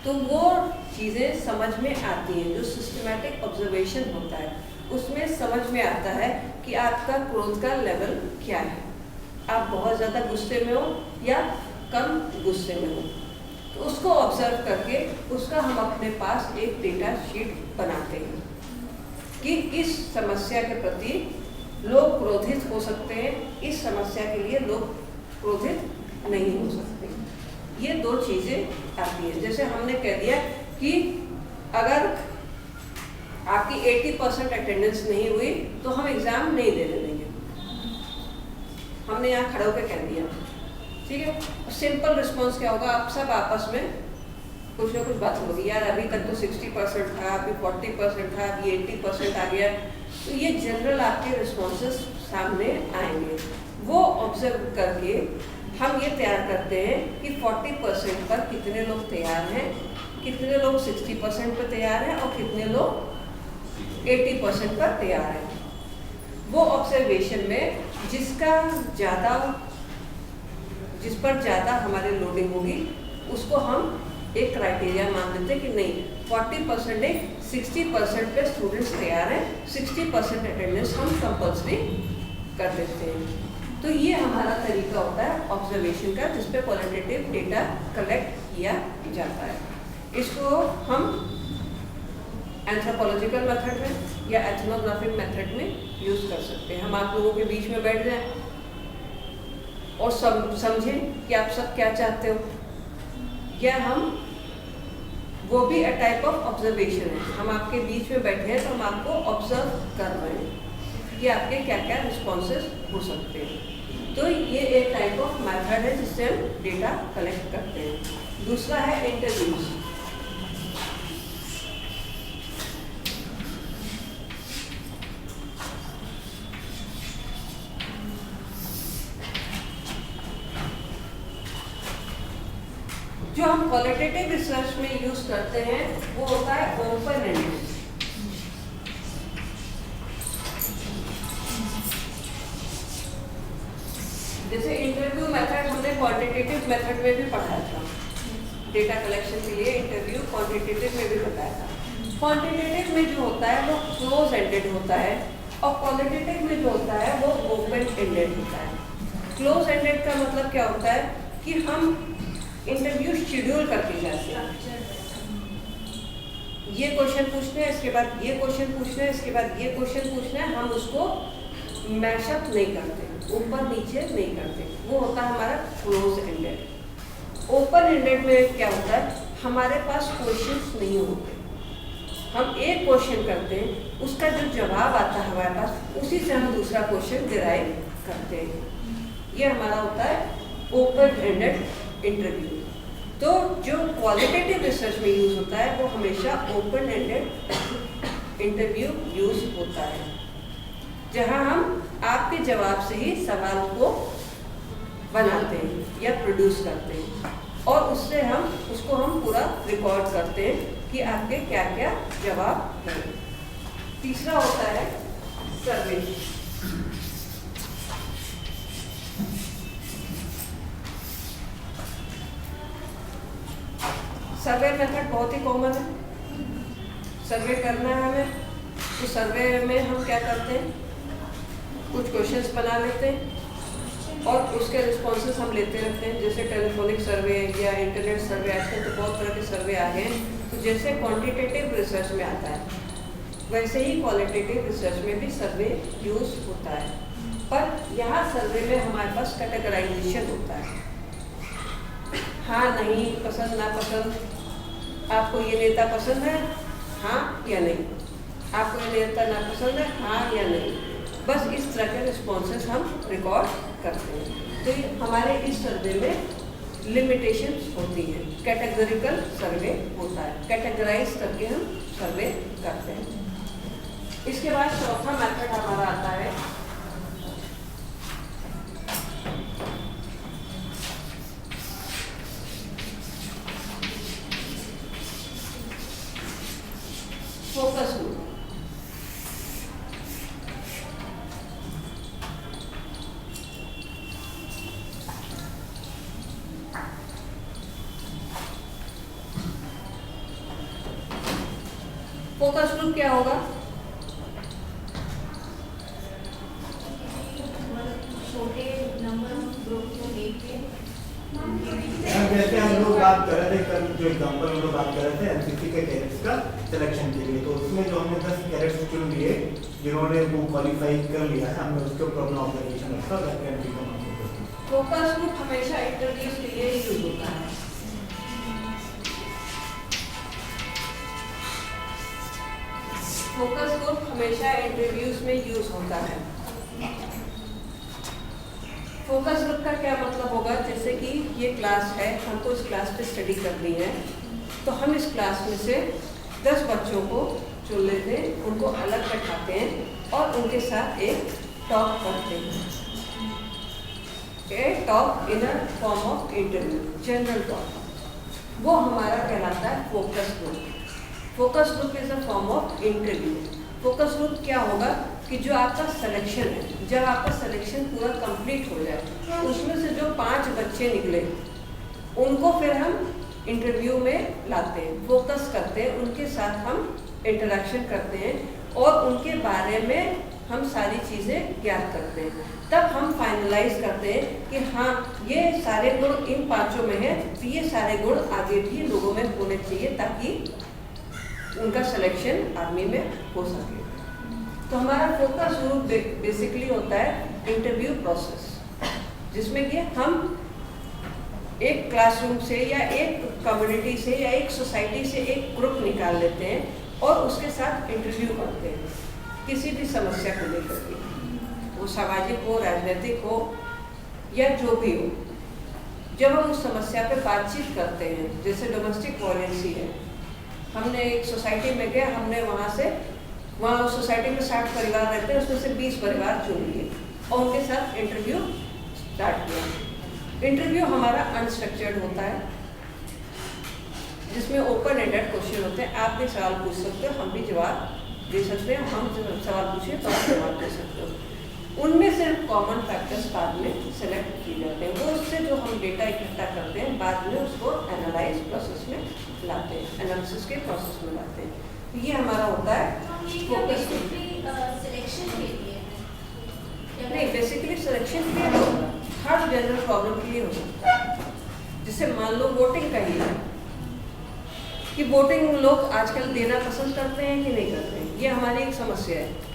तो वो चीज़ें समझ में आती हैं। जो सिस्टमैटिक ऑब्जर्वेशन होता है उसमें समझ में आता है कि आपका क्रोध का लेवल क्या है, आप बहुत ज़्यादा गुस्से में हो या कम गुस्से में हो। तो उसको ऑब्जर्व करके उसका हम अपने पास एक डेटा शीट बनाते हैं कि इस समस्या के प्रति लोग क्रोधित हो सकते हैं, इस समस्या के लिए लोग क्रोधित नहीं हो सकते। ये दो चीज़ें आती हैं। जैसे हमने कह दिया कि अगर आपकी 80% अटेंडेंस नहीं हुई तो हम एग्ज़ाम नहीं देने देंगे, हमने यहाँ खड़े होकर कह दिया, ठीक है। सिंपल रिस्पॉन्स क्या होगा, आप सब आपस में कुछ ना कुछ बात होगी, यार अभी तक तो 60% था, अभी 40% था, अभी 80% आ गया। तो ये जनरल आपके रिस्पॉन्सेस सामने आएंगे। वो ऑब्जर्व करके हम ये तैयार करते हैं कि 40% पर कितने लोग तैयार हैं, कितने लोग 60% पर तैयार हैं और कितने लोग 80% पर तैयार हैं। वो ऑब्जर्वेशन में जिस पर ज़्यादा हमारे लोडिंग होगी उसको हम एक क्राइटेरिया मान देते हैं कि नहीं, 40% नहीं 60% पे स्टूडेंट्स तैयार हैं, 60% अटेंडेंस हम कंपल्सरी कर देते हैं। तो ये हमारा तरीका होता है ऑब्जर्वेशन का, जिस पे क्वालिटेटिव डेटा कलेक्ट किया जाता है। इसको हम एंथ्रोपोलॉजिकल मेथड में या एथनोग्राफिक मेथड में यूज़ कर सकते हैं। हम आप लोगों के बीच में बैठ जाएं और समझें कि आप सब क्या चाहते हो, या हम वो भी अ टाइप ऑफ ऑब्जर्वेशन है। हम आपके बीच में बैठे हैं तो हम आपको ऑब्जर्व कर रहे हैं कि आपके क्या क्या रिस्पॉन्सेस हो सकते हैं। तो ये एक टाइप ऑफ मेथड है जिससे हम डेटा कलेक्ट करते हैं। दूसरा है इंटरव्यूज। जो हम क्वालिटेटिव रिसर्च में यूज करते हैं वो होता है ओपन एंडेड। जैसे इंटरव्यू मेथड हमने क्वांटिटेटिव मेथड में भी पढ़ाया था, डेटा कलेक्शन के लिए इंटरव्यू क्वांटिटेटिव में भी बताया था। क्वांटिटेटिव में जो होता है वो क्लोज एंडेड होता है और क्वालिटेटिव में जो होता है वो ओपन एंडेड होता है। क्लोज एंडेड का मतलब क्या होता है कि हम इंटरव्यू शेड्यूल करके जाते हैं, ये क्वेश्चन पूछना है, इसके बाद ये क्वेश्चन पूछना है, इसके बाद ये क्वेश्चन पूछना है। हम उसको मैशअप नहीं करते, ऊपर नीचे नहीं करते, वो होता है हमारा क्लोज एंडेड। ओपन एंडेड में क्या होता है, हमारे पास क्वेश्चंस नहीं होते, हम एक क्वेश्चन करते हैं, उसका जो जवाब आता है हमारे पास उसी से हम दूसरा क्वेश्चन डिराइव करते हैं। ये हमारा होता है ओपन एंडेड इंटरव्यू। तो जो क्वालिटेटिव रिसर्च में यूज होता है वो हमेशा ओपन एंडेड इंटरव्यू यूज होता है, जहां हम आपके जवाब से ही सवाल को बनाते हैं या प्रोड्यूस करते हैं और उससे उसको हम पूरा रिकॉर्ड करते हैं कि आपके क्या क्या जवाब हैं। तीसरा होता है सर्वे। सर्वे मेथड बहुत ही कॉमन है, सर्वे करना है हमें। तो सर्वे में हम क्या करते हैं, कुछ क्वेश्चंस बना लेते हैं और उसके रिस्पॉन्सेस हम लेते रहते हैं। जैसे टेलीफोनिक सर्वे या इंटरनेट सर्वे, आजकल तो बहुत तरह के सर्वे आ गए हैं। तो जैसे क्वांटिटेटिव रिसर्च में आता है वैसे ही क्वालिटेटिव रिसर्च में भी सर्वे यूज होता है। पर यहाँ सर्वे में हमारे पास कैटेगराइजेशन होता है, हाँ नहीं, पसंद ना पसंद, आपको ये नेता पसंद है, हाँ या नहीं, आपको ये नेता ना पसंद है, हाँ या नहीं। बस इस तरह के रिस्पॉन्सेस हम रिकॉर्ड करते हैं। तो ये हमारे इस सर्वे में लिमिटेशंस होती हैं। कैटेगरिकल सर्वे होता है, कैटेगराइज करके हम सर्वे करते हैं। इसके बाद चौथा मेथड हमारा आता है फोकस ग्रुप। फोकस ग्रुप क्या होगा? छोटे नंबर ग्रुप को लेके जैसे हम लोग बात कर रहे थे कल, जो एग्जाम्पल हम लोग बात कर रहे थे एनसीसी के कैडेट्स का सिलेक्शन के लिए, तो उसमें जो हमने 10 कैडेट्स चुन लिए जिन्होंने वो क्वालिफाई कर लिया है, हमने उसके ऊपर अपना ऑब्जर्वेशन रखा। फोकस ग्रुप हमेशा इंटरव्यूज के लिए यूज होता है। फोकस ग्रुप हमेशा इंटरव्यूज में यूज होता है। फोकस ग्रुप का क्या मतलब होगा? जैसे कि ये क्लास है, हमको इस क्लास पे स्टडी करनी है, तो हम इस क्लास में से 10 बच्चों को चुन लेते हैं, उनको अलग बैठाते हैं और उनके साथ एक टॉक करते हैं। A talk in a form of interview, general talk, वो हमारा कहलाता है focus group. Focus group is a form of interview. Focus group क्या होगा कि जो आपका सिलेक्शन है, जब आपका सिलेक्शन पूरा कंप्लीट हो जाए, उसमें से जो 5 बच्चे निकले उनको फिर हम इंटरव्यू में लाते हैं, फोकस करते हैं, उनके साथ हम इंटरेक्शन करते हैं और उनके बारे में हम सारी चीज़ें ज्ञात करते हैं। तब हम फाइनलाइज करते हैं कि हाँ ये सारे गुण इन 5 में है, तो ये सारे गुण आगे भी लोगों में होने चाहिए ताकि उनका सिलेक्शन आर्मी में हो सके। तो हमारा फोकस ग्रुप बेसिकली होता है इंटरव्यू प्रोसेस, जिसमें कि हम एक क्लासरूम से या एक कम्युनिटी से या एक सोसाइटी से एक ग्रुप निकाल लेते हैं और उसके साथ इंटरव्यू करते हैं किसी भी समस्या को लेकर के, वो सामाजिक हो, राजनीतिक हो या जो भी हो। जब हम उस समस्या पे बातचीत करते हैं, जैसे डोमेस्टिक वायलेंस है, हमने एक सोसाइटी में गया, हमने वहाँ उस सोसाइटी में 60 परिवार रहते हैं, उसमें से 20 परिवार चुन लिए और उनके साथ इंटरव्यू स्टार्ट किया। इंटरव्यू हमारा अनस्ट्रक्चर्ड होता है, जिसमें ओपन एंडेड क्वेश्चन होते हैं। आप भी सवाल पूछ सकते हो, हम भी जवाब दे सकते हैं, हम सवाल पूछिए तो आप जवाब दे सकते हो। उनमें से कॉमन फैक्टर्स बाद में सेलेक्ट किए जाते हैं, वो उससे जो हम डेटा इकट्ठा करते हैं बाद में उसको एनालाइज प्रोसेस में लाते हैं, एनालिसिस के प्रोसेस में लाते हैं। ये हमारा होता है फोकस ग्रुप। सिलेक्शन के लिए नहीं, बेसिकली सिलेक्शन के लिए होगा, हर जनरल प्रॉब्लम के लिए हो सकता है। जैसे मान लो वोटिंग का ही है कि वोटिंग लोग आजकल देना पसंद करते हैं कि नहीं करते हैं, ये हमारी एक समस्या है।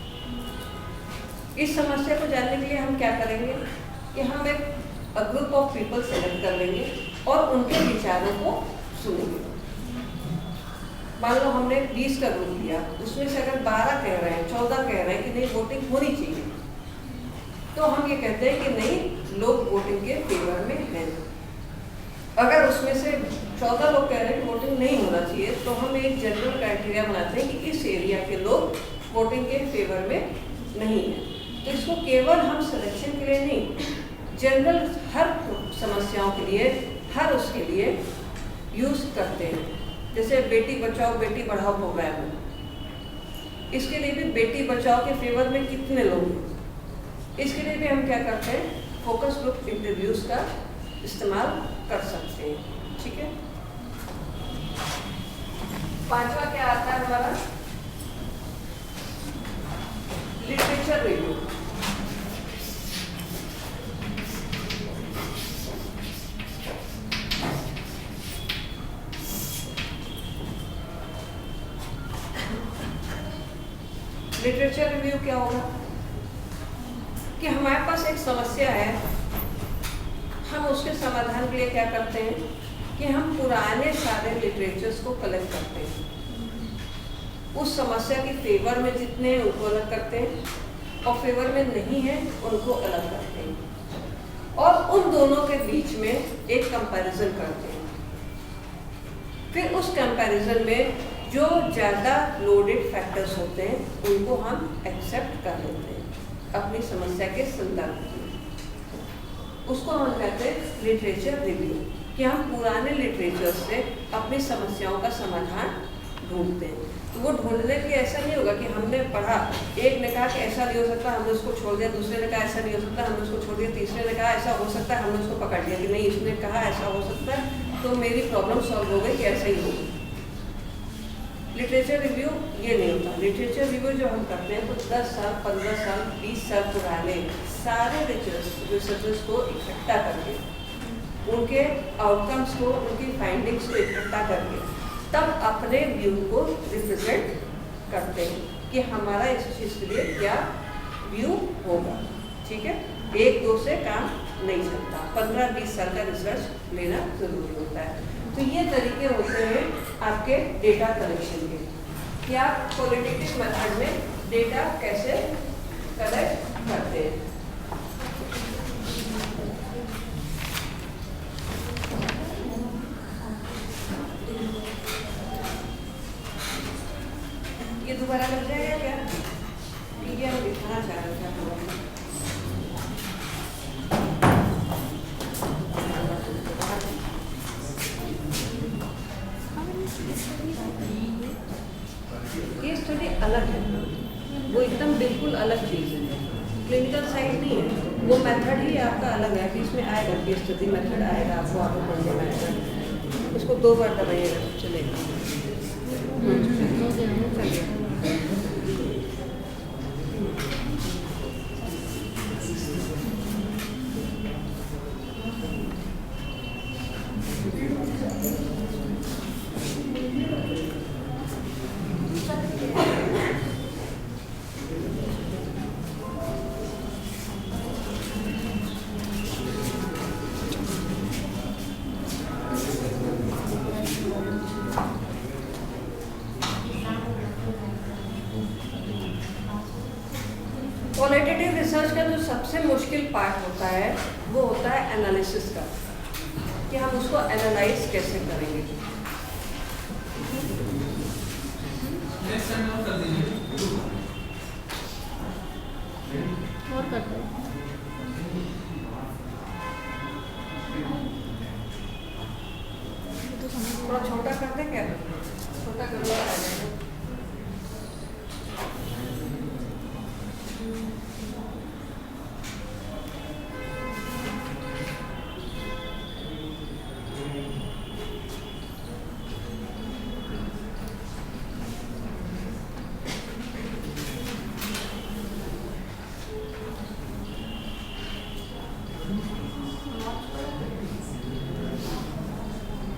इस समस्या को जानने के लिए हम क्या करेंगे कि हम एक ग्रुप ऑफ पीपल सेलेक्ट कर लेंगे और उनके विचारों को सुनेंगे। मान लो हमने 20 का ग्रुप लिया, उसमें से अगर 12 कह रहे हैं, 14 कह रहे हैं कि नहीं वोटिंग होनी चाहिए, तो हम ये कहते हैं कि नहीं, लोग वोटिंग के फेवर में हैं। अगर उसमें से 14 लोग कह रहे हैं कि वोटिंग नहीं होना चाहिए, तो हम एक जनरल क्राइटेरिया बनाते हैं कि इस एरिया के लोग वोटिंग के फेवर में नहीं हैं। तो इसको केवल हम सिलेक्शन के लिए नहीं, जनरल हर समस्याओं के लिए, हर उसके लिए यूज करते हैं। जैसे बेटी बचाओ बेटी पढ़ाओ प्रोग्राम है, इसके लिए भी बेटी बचाओ के फेवर में कितने लोग हैं, इसके लिए भी हम क्या करते हैं, फोकस ग्रुप इंटरव्यूज का इस्तेमाल कर सकते हैं। ठीक है, 5वां क्या आता है हमारा, लिटरेचर रिव्यू। लिटरेचर रिव्यू क्या होगा? कि हमारे पास एक समस्या है, हम उसके समाधान के लिए क्या करते हैं कि हम पुराने सारे लिटरेचर्स को कलेक्ट करते हैं, उस समस्या की फेवर में जितने हैं उनको अलग करते हैं और फेवर में नहीं है उनको अलग करते हैं, और उन दोनों के बीच में एक कंपैरिजन करते हैं। फिर उस कंपैरिजन में जो ज़्यादा लोडेड फैक्टर्स होते हैं उनको हम एक्सेप्ट कर लेते हैं अपनी समस्या के संदर्भ में। उसको हम कहते हैं लिटरेचर रिव्यू, कि हम पुराने लिटरेचर से अपनी समस्याओं का समाधान ढूंढते हैं। तो वो ढूंढने के लिए ऐसा नहीं होगा कि हमने पढ़ा, एक ने कहा कि ऐसा नहीं हो सकता, हमने उसको छोड़ दिया, दूसरे ने कहा ऐसा नहीं हो सकता, हमने उसको छोड़ दिया, तीसरे ने कहा ऐसा हो सकता है, हमने उसको पकड़ लिया कि नहीं इसने कहा ऐसा हो सकता है तो मेरी प्रॉब्लम सॉल्व हो गई कि ऐसा ही होगा। लिटरेचर रिव्यू ये नहीं होता। लिटरेचर रिव्यू जो हम करते हैं तो 10 साल, 15 साल, 20 साल पुराने सारे रिसर्चर्स को इकट्ठा करके, उनके आउटकम्स को, उनकी फाइंडिंग्स को इकट्ठा करके तब अपने व्यू को रिप्रेजेंट करते हैं कि हमारा इस चीज़ के लिए क्या व्यू होगा। ठीक है, 1-2 से काम नहीं चलता, 15-20 साल का रिसर्च लेना जरूरी होता है। तो ये तरीके होते हैं आपके डेटा कलेक्शन के, कि आप क्वालिटेटिव मेथड में डेटा कैसे कलेक्ट करते हैं। ये दोबारा लग जाएगा क्या? ठीक है, हम दिखाना चाह रहे थे आपको। ये स्टडी अलग है, वो एकदम बिल्कुल अलग चीज़ है, क्लिनिकल साइड नहीं है। वो मेथड ही आपका अलग है कि इसमें आएगा केस स्टडी मेथड आएगा, आपको आगे पढ़ने मेथड, उसको 2 बार दबाइएगा तो चलेगा। क्वालिटेटिव रिसर्च का जो सबसे मुश्किल पार्ट होता है वो होता है एनालिसिस का, कि हम उसको एनालाइज कैसे करेंगे। और करते हैं थोड़ा छोटा कर दें क्या? छोटा कर लो।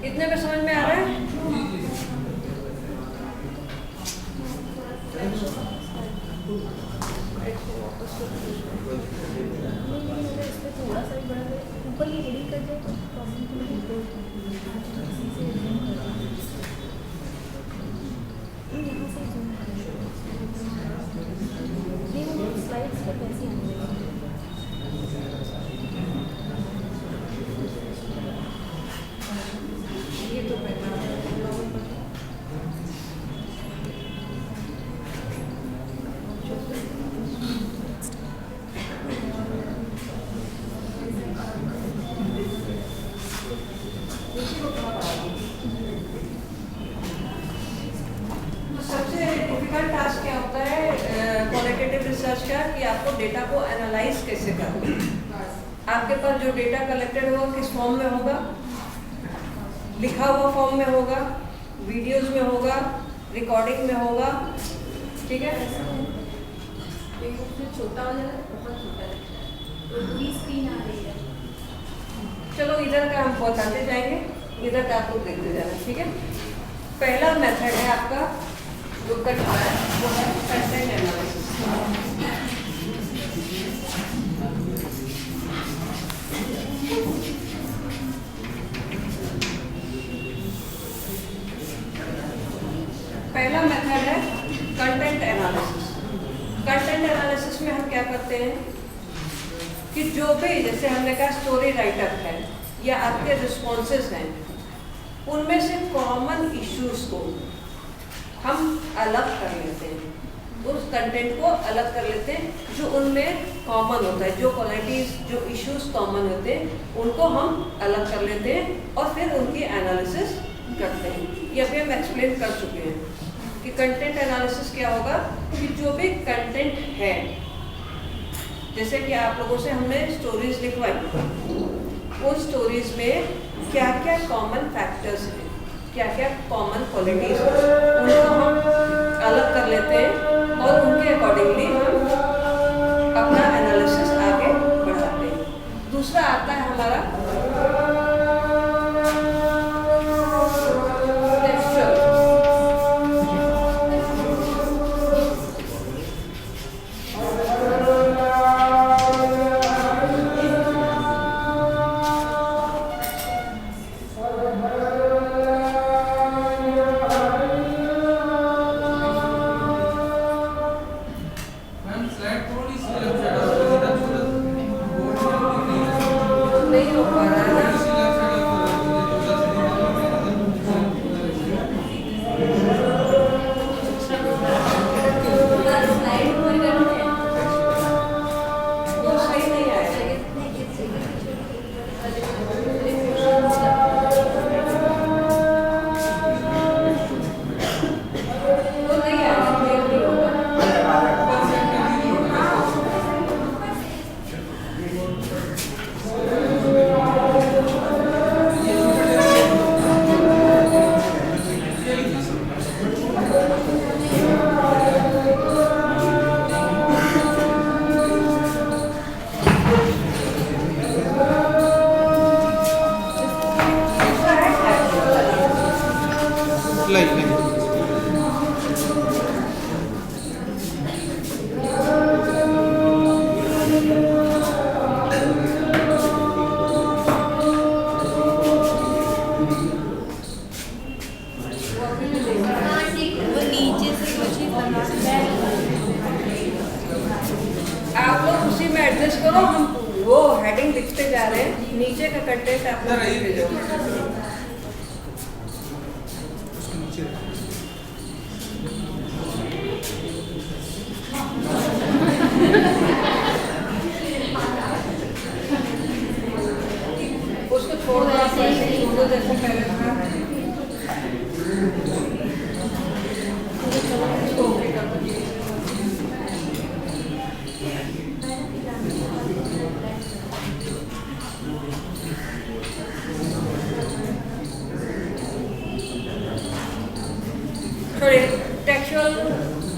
इतने में समझ में आ रहा है? थोड़ा सा बड़ा ऊपर ये एडिट कर दे तो स्लाइड्स पर कैसे ये तो पहला सबसे डिफिकल्ट टास्क क्या होता है क्वालिटेटिव रिसर्च का, कि आपको डेटा को एनालाइज कैसे करना है। आपके पास जो डेटा कलेक्टेड होगा किस फॉर्म में होगा? लिखा हुआ फॉर्म में होगा, वीडियोस में होगा, रिकॉर्डिंग में होगा। ठीक है, छोटा हो जाए, बहुत छोटा है, तो पूरी स्क्रीन आ रही है। चलो इधर का हम बताते जाएंगे, इधर का आप लोग देखते जाना। ठीक है, पहला मेथड है आपका जो कट रहा है वो है कंटेंट एनालिसिस। पहला मेथड है कंटेंट एनालिसिस। कंटेंट एनालिसिस में हम क्या करते हैं कि जो भी, जैसे हमने कहा स्टोरी राइटर है या आपके रिस्पॉन्सेस हैं, उनमें से कॉमन इश्यूज को हम अलग कर लेते हैं, उस कंटेंट को अलग कर लेते हैं जो उनमें कॉमन होता है, जो क्वालिटीज, जो इश्यूज कॉमन होते हैं, उनको हम अलग कर लेते हैं और फिर उनकी एनालिसिस करते हैं। ये अभी हम एक्सप्लेन कर चुके हैं कि कंटेंट एनालिसिस क्या होगा कि जो भी कंटेंट है, जैसे कि आप लोगों से हमने स्टोरीज लिखवाई, उन स्टोरीज में क्या क्या कॉमन फैक्टर्स हैं, क्या क्या कॉमन क्वालिटीज हैं, उनको हम अलग कर लेते हैं और उनके अकॉर्डिंगली हम अपना एनालिसिस आगे बढ़ाते हैं। दूसरा आता है हमारा टेक्सचुअल। नहीं हो पा रहा है ना, स्लाइड ऊपर करते हैं। वो सही नहीं आया। वो नहीं आया, क्लियर नहीं होगा। दूसरा है textual analysis। वो नीचे से कुछ ही बना आप लोग उसी में एडजस्ट करो, हम वो हेडिंग लिखते जा रहे हैं, नीचे का कंटेंट आप लोग लिखते जाओ। उसको छोड़ दो, आप ऐसे ही छोड़ दो जैसे पहले था। इसको ओके कर दो। थोड़े टेक्सचुअल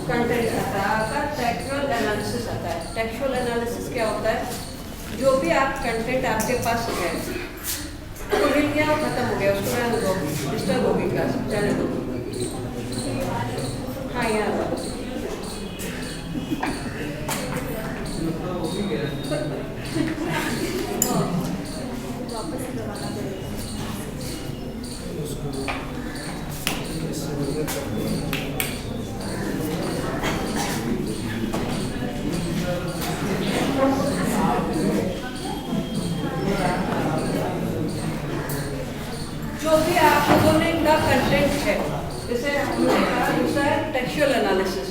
कंटेंट आता है, टेक्सचुअल एनालिसिस आता है। टेक्सचुअल एनालिसिस क्या होता है, जो भी आप कंटेंट आपके पास है, तो मिल गया और खत्म हो गया, उसको रहने दो, डिस्टर्ब होगी क्लास, जाने दो। हाँ यार, जो भी आप लोगों ने का कंटेंट है, जैसे हमने कहा दूसरा है टेक्सचुअल एनालिसिस।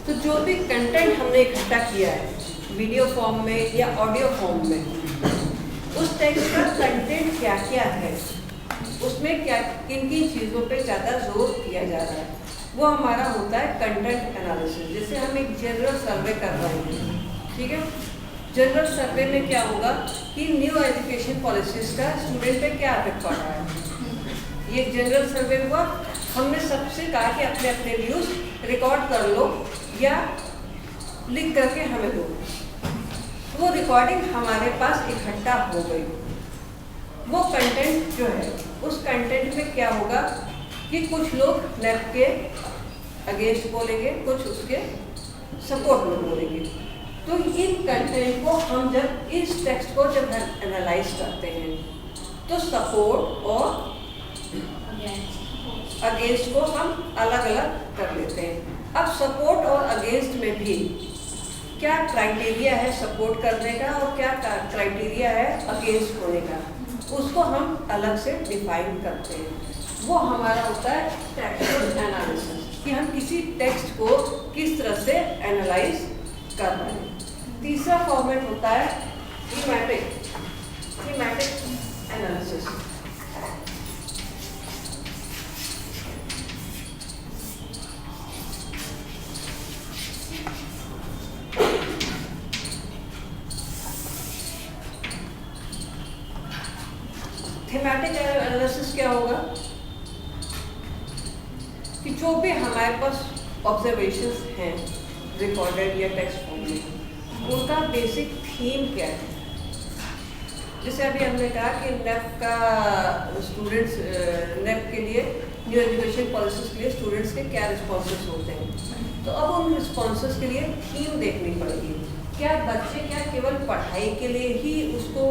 तो जो भी कंटेंट हमने इकट्ठा किया है वीडियो फॉर्म में या ऑडियो फॉर्म में, उस टेक्स्ट का कंटेंट क्या क्या है, उसमें क्या किन किन चीज़ों पे ज़्यादा जोर दिया जा रहा है, वो हमारा होता है कंटेंट एनालिसिस। जैसे हम एक जनरल सर्वे कर रहे हैं, ठीक है, जनरल सर्वे में क्या होगा कि न्यू एजुकेशन पॉलिसीज का स्टूडेंट पे क्या इफेक्ट पड़ रहा है। ये जनरल सर्वे हुआ, हमने सबसे कहा कि अपने अपने व्यूज रिकॉर्ड कर लो या लिख करके हमें दो। वो रिकॉर्डिंग हमारे पास इकट्ठा हो गई। वो कंटेंट जो है, उस कंटेंट में क्या होगा कि कुछ लोग नेट के अगेंस्ट बोलेंगे, कुछ उसके सपोर्ट में बोलेंगे। तो इन कंटेंट को हम जब इस टेक्स्ट को जब एनालाइज करते हैं तो सपोर्ट और अगेंस्ट को हम अलग अलग कर लेते हैं। अब सपोर्ट और अगेंस्ट में भी क्या क्राइटेरिया है सपोर्ट करने का और क्या क्राइटेरिया है अगेंस्ट होने का, उसको हम अलग से डिफाइन करते हैं। वो हमारा होता है टेक्सचुअल एनालिसिस, कि हम किसी टेक्स्ट को किस तरह से एनालाइज कर रहे हैं। तीसरा फॉर्मेट होता है थीमेटिक एनालिसिस। थीमेटिक एनालिसिस क्या होगा कि जो भी हमारे पास ऑब्जर्वेशंस हैं रिकॉर्डेड या टेक्स्ट फॉर्म में, उनका बेसिक थीम क्या है। जैसे अभी हमने कहा कि नेप का स्टूडेंट्स नेप के लिए न्यू एजुकेशन पॉलिसीज के लिए स्टूडेंट्स के क्या रिस्पॉन्सेस होते हैं, तो अब उन रिस्पॉन्सेस के लिए थीम देखनी पड़ेगी। क्या बच्चे क्या केवल पढ़ाई के लिए ही उसके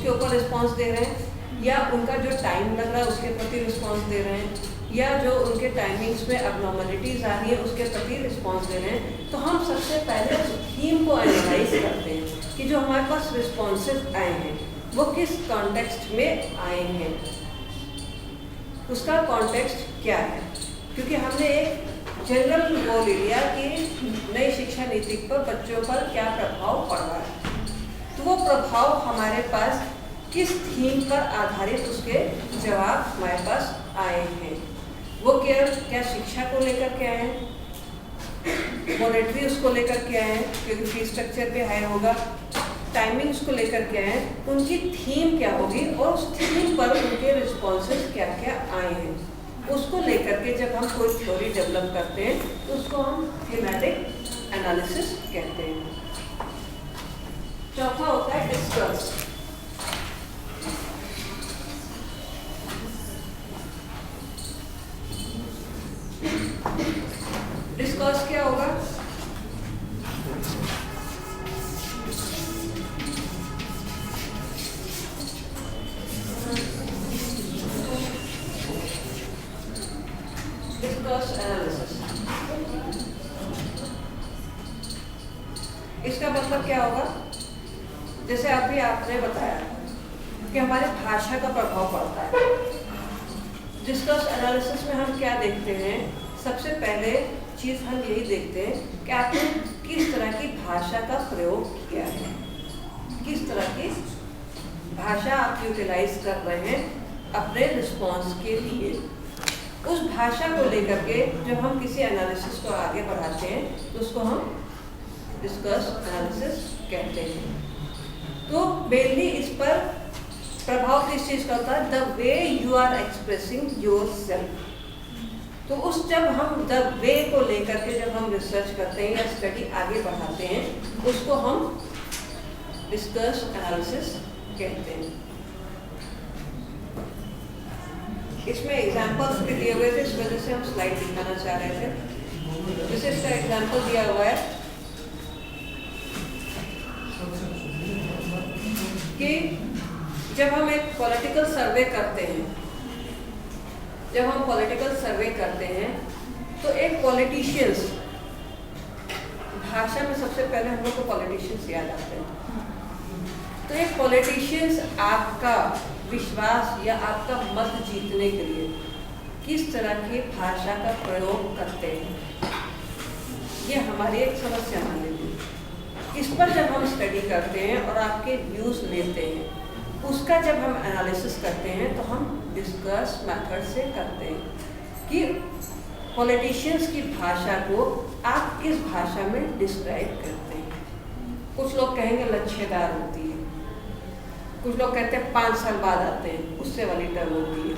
ऊपर रिस्पॉन्स दे रहे हैं, या उनका जो टाइम लग रहा है उसके प्रति रिस्पॉन्स दे रहे हैं, या जो उनके टाइमिंग्स में अबनॉर्मलिटीज आ रही है उसके प्रति रिस्पॉन्स दे रहे हैं। तो हम सबसे पहले थीम को एनालाइज करते हैं कि जो हमारे पास रिस्पॉन्सेज आए हैं वो किस कॉन्टेक्स्ट में आए हैं, उसका कॉन्टेक्स्ट क्या है। क्योंकि हमने एक जनरल गोल लिया कि नई शिक्षा नीति पर बच्चों पर क्या प्रभाव पड़ रहा है, तो वो प्रभाव हमारे पास किस थीम पर आधारित उसके जवाब हमारे पास आए हैं। वो क्या शिक्षा को लेकर के आए हैं, मॉनेटरी उसको लेकर के आए हैं क्योंकि फीस स्ट्रक्चर पे हाई होगा, टाइमिंग उसको लेकर के आए हैं, उनकी थीम क्या होगी और उस थीम पर उनके रिस्पॉन्सेज क्या क्या आए हैं, उसको लेकर के जब हम कोई थ्योरी डेवलप करते हैं तो उसको हम थीमेटिक एनालिसिस कहते हैं। चौथा होता है डिस्कस। डिस्कस क्या होगा? Discuss analysis. इसका मतलब क्या होगा? जैसे अभी आपने बताया कि हमारे भाषा का प्रभाव पड़ता है। डिस्कस एनालिसिस में हम क्या देखते हैं? सबसे पहले चीज़ हम यही देखते हैं कि आपने किस तरह की भाषा का प्रयोग किया है, किस तरह की भाषा आप यूटिलाइज कर रहे हैं अपने रिस्पॉन्स के लिए। उस भाषा को लेकर के जब हम किसी एनालिसिस को आगे बढ़ाते हैं तो उसको हम डिस्कस एनालिसिस कहते हैं। तो मेनली इस पर प्रभाव किस चीज़ का होता है? The way you are expressing yourself. तो उस जब हम द वे को लेकर के जब हम रिसर्च करते हैं या स्टडी आगे बढ़ाते हैं उसको हम डिस्कस एनालिसिस कहते हैं। इसमें एग्जाम्पल्स भी दिए हुए थे, इस वजह से हम स्लाइड दिखाना चाह रहे थे। जैसे इसका एग्जाम्पल दिया हुआ है कि जब हम एक पॉलिटिकल सर्वे करते हैं, जब हम पॉलिटिकल सर्वे करते हैं तो एक पॉलिटिशियंस, भाषा में सबसे पहले हम लोग को पॉलिटिशियंस याद आते हैं। तो एक पॉलिटिशियंस आपका विश्वास या आपका मत जीतने के लिए किस तरह की भाषा का प्रयोग करते हैं, ये हमारी एक समस्या मान लीजिए। इस पर जब हम स्टडी करते हैं और आपके व्यूज़ लेते हैं, उसका जब हम एनालिसिस करते हैं तो हम डिस्कस मेथड से करते हैं कि पॉलिटिशियंस की भाषा को आप किस भाषा में डिस्क्राइब करते हैं। कुछ लोग कहेंगे लच्छेदार होती है, कुछ लोग कहते हैं 5 साल बाद आते हैं, उससे वाली टर्म होती है,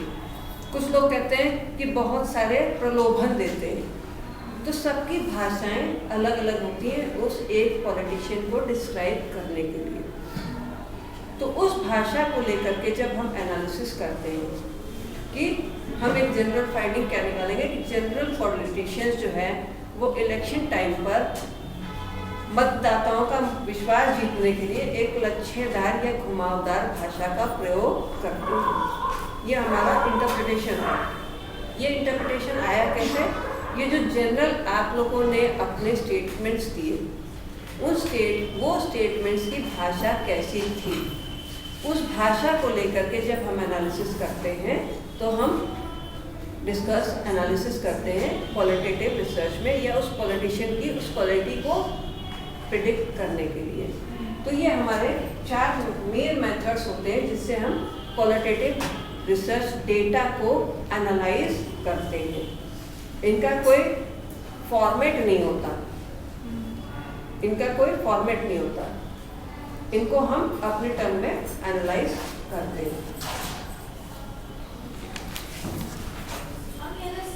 कुछ लोग कहते हैं कि बहुत सारे प्रलोभन देते हैं। तो सबकी भाषाएं अलग अलग होती हैं उस एक पॉलिटिशियन को डिस्क्राइब करने के लिए। तो उस भाषा को लेकर के जब हम एनालिसिस करते हैं कि हम एक जनरल फाइंडिंग क्या निकालेंगे कि जनरल पॉलिटिशियंस जो है वो इलेक्शन टाइम पर मतदाताओं का विश्वास जीतने के लिए एक लच्छेदार या घुमावदार भाषा का प्रयोग करते हैं। ये हमारा इंटरप्रिटेशन है। ये इंटरप्रिटेशन आया कैसे? ये जो जनरल आप लोगों ने अपने स्टेटमेंट्स दिए, वो स्टेटमेंट्स की भाषा कैसी थी, उस भाषा को लेकर के जब हम एनालिसिस करते हैं तो हम एनालिसिस करते हैं क्वालिटेटिव रिसर्च में, या उस पॉलिटिशियन की उस क्वालिटी को प्रिडिक्ट करने के लिए। तो ये हमारे 4 मेन मेथड्स होते हैं जिससे हम क्वालिटेटिव रिसर्च डेटा को एनालाइज करते हैं। इनका कोई फॉर्मेट नहीं होता, इनको हम अपने टर्म में एनालाइज करते हैं।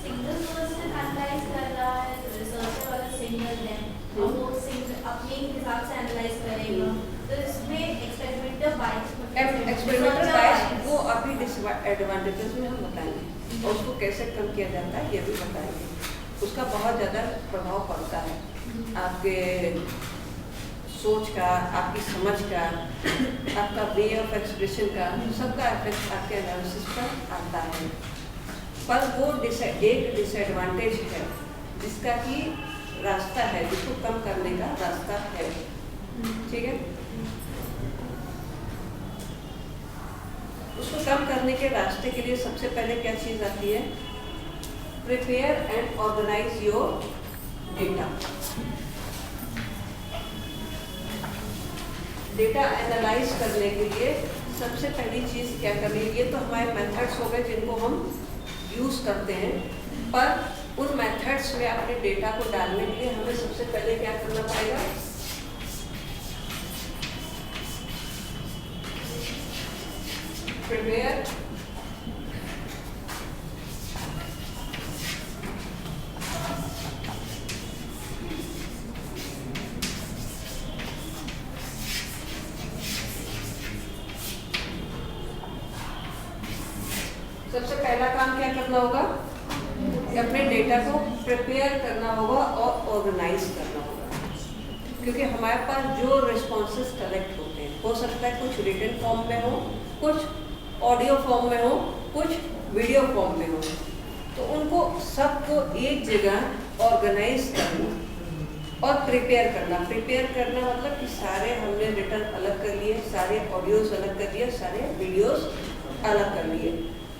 सिंगल पर्सन एनालाइज कर रहा है तो रिसर्चर वाला सिंगल है और वो सिंगल अपने हिसाब से एनालाइज करेगा, तो इसमें एक्सपेरिमेंटल बायस वो अभी डिसएडवांटेजेस में हम बताएंगे और उसको कैसे कम किया जाता है ये भी बताएंगे। उसका बहुत ज़्यादा प्रभाव पड़ता है आपके सोच का, आपकी समझ का, आपका वे ऑफ एक्सप्रेशन का, सबका इफेक्ट आपके एनालिसिस पर आता है। पर वो एक डिसएडवांटेज है जिसका कि रास्ता है, जिसको कम करने का रास्ता है। ठीक है, उसको कम करने के रास्ते के लिए सबसे पहले क्या चीज़ आती है? Prepare and organise your data. Data analyse करने के लिए सबसे पहली चीज़ क्या करनी है? ये तो हमारे मेथड्स हो गए जिनको हम यूज़ करते हैं, पर उन मेथड्स में अपने डेटा को डालने के लिए हमें सबसे पहले क्या करना पड़ेगा? प्रिपेयर सबसे पहला काम क्या करना होगा? अपने डेटा को प्रिपेयर करना होगा और ऑर्गेनाइज करना होगा, क्योंकि हमारे पास जो रिस्पॉन्सेस कलेक्ट होते हैं, हो सकता है कुछ रिटन फॉर्म में हो, कुछ ऑडियो फॉर्म में हो, कुछ वीडियो फॉर्म में हो, तो उनको सबको एक जगह ऑर्गेनाइज करना और प्रिपेयर करना। प्रिपेयर करना मतलब कि सारे हमने रिटन अलग कर लिए, सारे ऑडियोज अलग कर लिए, सारे वीडियोज अलग कर लिए,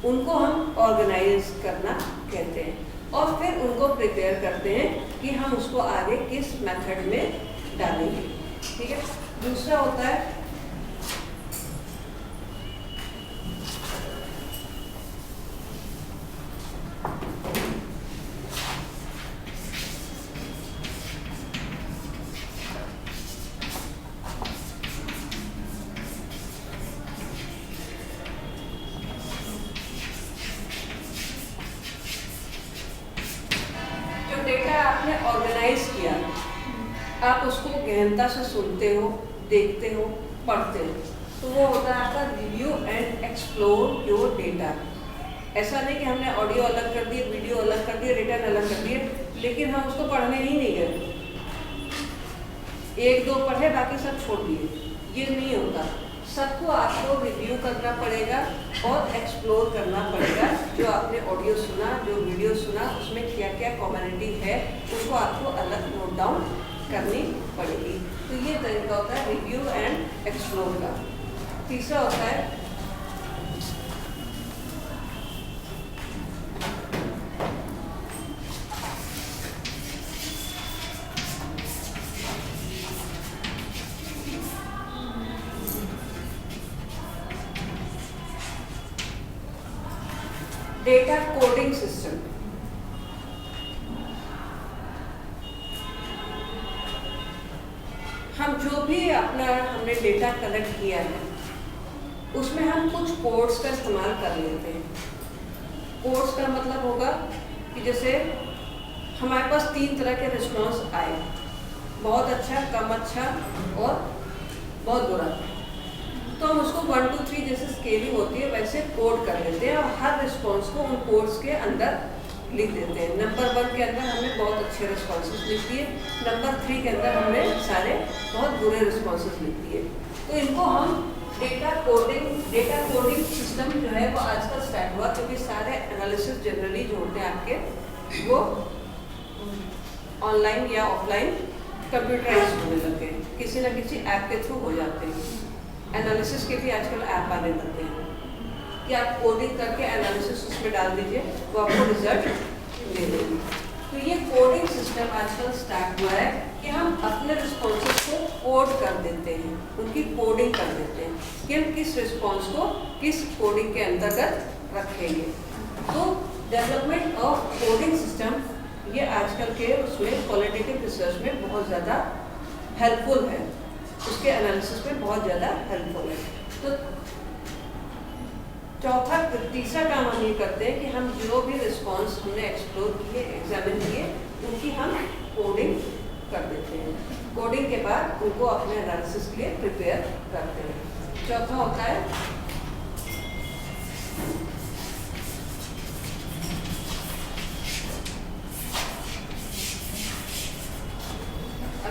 उनको हम ऑर्गेनाइज करना कहते हैं। और फिर उनको प्रिपेयर करते हैं कि हम उसको आगे किस मेथड में डालेंगे। ठीक है, दूसरा होता है आपने ऑर्गेनाइज किया, आप उसको गहनता से सुनते हो, देखते हो, पढ़ते हो, तो वो होता है आपका review and explore your data. ऐसा नहीं कि हमने ऑडियो अलग कर दिए, वीडियो अलग कर दिए, रिटर्न अलग कर दिए, लेकिन हम उसको पढ़ने ही नहीं गए, 1-2 पढ़े बाकी सब छोड़ दिए, ये नहीं होता। सबको आपको रिव्यू करना पड़ेगा और एक्सप्लोर करना पड़ेगा। जो आपने ऑडियो सुना, जो वीडियो सुना, उसमें क्या क्या कॉमनिटी है उसको आपको अलग नोट डाउन करनी पड़ेगी। तो ये तरीका होता है रिव्यू एंड एक्सप्लोर का। तीसरा होता है डेटा कोडिंग सिस्टम। हम जो भी हमने डेटा कलेक्ट किया है उसमें हम कुछ कोड्स का इस्तेमाल कर लेते हैं। कोड्स का मतलब होगा कि जैसे हमारे पास 3 तरह के रिस्पॉन्स आए, बहुत अच्छा, कम अच्छा और बहुत बुरा, तो हम उसको 1 2 3 जैसे स्केलिंग होती है वैसे कोड कर लेते हैं और हर रिस्पॉन्स को उन कोड्स के अंदर लिख देते हैं। नंबर 1 के अंदर हमें बहुत अच्छे रिस्पॉन्सेज मिलती है, नंबर 3 के अंदर हमें सारे बहुत बुरे रिस्पॉन्सेज मिलती है। तो इनको हम डेटा कोडिंग सिस्टम जो है वो आजकल स्टार्ट हुआ, क्योंकि सारे एनालिसिस जनरली जो होते हैं आपके वो ऑनलाइन या ऑफलाइन कंप्यूटराइज होने लगे, किसी न किसी ऐप के थ्रू हो जाते हैं। एनालिसिस के भी आजकल ऐप आने लगते हैं कि आप कोडिंग करके एनालिसिस उसमें डाल दीजिए, वो आपको रिजल्ट दे देगी। तो ये कोडिंग सिस्टम आजकल स्टार्ट हुआ है कि हम अपने रिस्पॉन्सेस को कोड कर देते हैं, उनकी कोडिंग कर देते हैं कि हम किस रिस्पॉन्स को किस कोडिंग के अंतर्गत रखेंगे। तो डेवलपमेंट ऑफ कोडिंग सिस्टम ये आजकल के उसमें क्वालिटेटिव रिसर्च में बहुत ज़्यादा हेल्पफुल है, उसके एनालिसिस में बहुत ज़्यादा हेल्पफुल है। तो तीसरा काम हम ये करते हैं कि हम जो भी रिस्पॉन्स हमने एक्सप्लोर किए, एग्जामिन किए, उनकी हम कोडिंग कर देते हैं। कोडिंग के बाद उनको अपने एनालिसिस के लिए प्रिपेयर करते हैं। चौथा होता है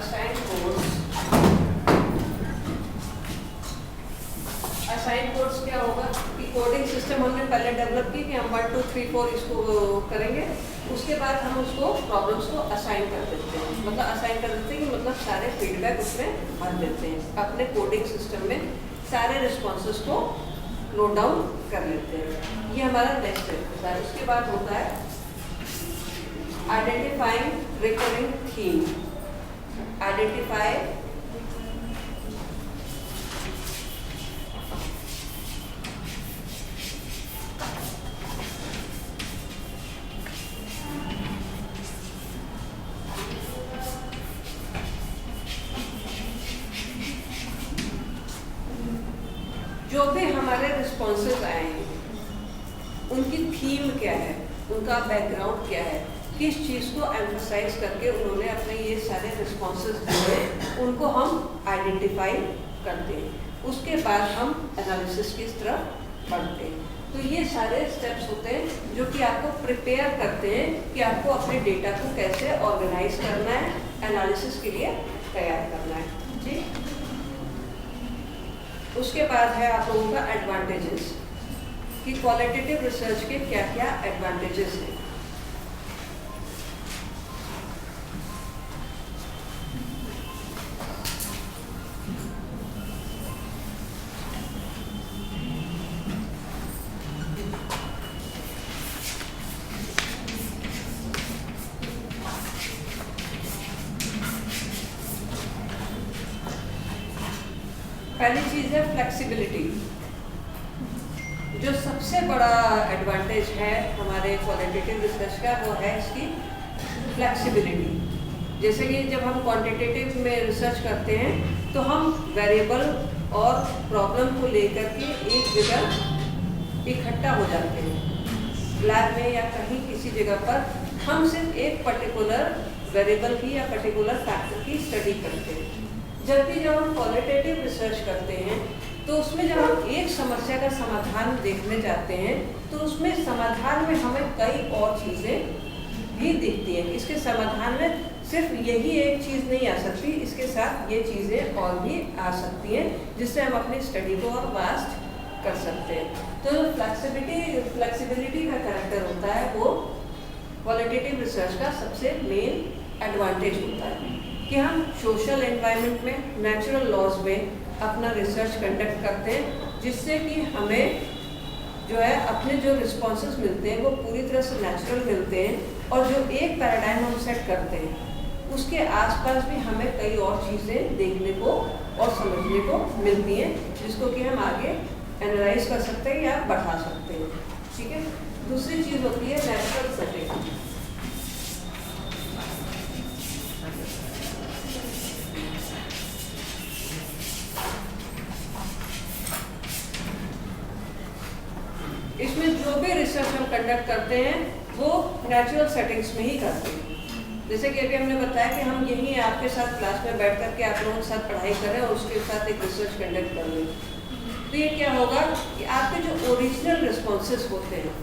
असाइन कोड्स। असाइन कोड्स क्या होगा कि कोडिंग सिस्टम हमने पहले डेवलप की कि हम 1 2 3 4 इसको करेंगे, उसके बाद हम उसको प्रॉब्लम्स को असाइन कर देते हैं। मतलब असाइन कर देते हैं कि मतलब सारे फीडबैक उसमें भर देते हैं, अपने कोडिंग सिस्टम में सारे रिस्पॉन्सेस को नोट डाउन कर लेते हैं। ये हमारा नेक्स्ट स्टेप है। उसके बाद होता है आइडेंटिफाइंग रिकरिंग थीम। आइडेंटिफाई जो भी हमारे रिस्पॉन्सेज आए हैं उनकी थीम क्या है, उनका बैकग्राउंड क्या है, किस चीज़ को एम्फसाइज करके उन्होंने अपने ये सारे रिस्पॉन्सेज दिए, उनको हम आइडेंटिफाई करते हैं। उसके बाद हम एनालिसिस की तरफ बढ़ते हैं। तो ये सारे स्टेप्स होते हैं जो कि आपको प्रिपेयर करते हैं कि आपको अपने डेटा को कैसे ऑर्गेनाइज करना है, एनालिसिस के लिए तैयार करना है। जी, उसके बाद है आप लोगों का एडवांटेजेस कि क्वालिटेटिव रिसर्च के क्या क्या एडवांटेजेस हैं। पहली चीज़ है फ्लेक्सिबिलिटी। जो सबसे बड़ा एडवांटेज है हमारे क्वालिटेटिव रिसर्च का वो है इसकी फ्लेक्सिबिलिटी। जैसे कि जब हम क्वांटिटेटिव में रिसर्च करते हैं तो हम वेरिएबल और प्रॉब्लम को लेकर के एक जगह इकट्ठा हो जाते हैं लैब में या कहीं किसी जगह पर। हम सिर्फ एक पर्टिकुलर वेरिएबल की या पर्टिकुलर फैक्टर की स्टडी करते हैं। जबकि जब हम क्वालिटेटिव रिसर्च करते हैं तो उसमें जब हम एक समस्या का समाधान देखने जाते हैं तो उसमें समाधान में हमें कई और चीज़ें भी दिखती हैं। इसके समाधान में सिर्फ यही एक चीज़ नहीं आ सकती, इसके साथ ये चीज़ें और भी आ सकती हैं जिससे हम अपनी स्टडी को और वास्ट कर सकते हैं। तो फ्लेक्सिबिलिटी का कैरेक्टर होता है वो क्वालिटेटिव रिसर्च का सबसे मेन एडवांटेज होता है कि हम सोशल एनवायरनमेंट में, नेचुरल लॉज में अपना रिसर्च कंडक्ट करते हैं, जिससे कि हमें जो है अपने जो रिस्पॉन्सेज मिलते हैं वो पूरी तरह से नेचुरल मिलते हैं। और जो एक पैराडाइम हम सेट करते हैं उसके आसपास भी हमें कई और चीज़ें देखने को और समझने को मिलती हैं, जिसको कि हम आगे एनालाइज कर सकते हैं या बढ़ा सकते हैं। ठीक है। दूसरी चीज़ होती है नेचुरल सेटिंग। इसमें जो भी रिसर्च हम कंडक्ट करते हैं वो नेचुरल सेटिंग्स में ही करते हैं। जैसे कि अभी हमने बताया कि हम यहीं आपके साथ क्लास में बैठ कर के आप लोगों के साथ पढ़ाई करें और उसके साथ एक रिसर्च कंडक्ट कर लें, तो ये क्या होगा कि आपके जो ओरिजिनल रिस्पॉन्सेस होते हैं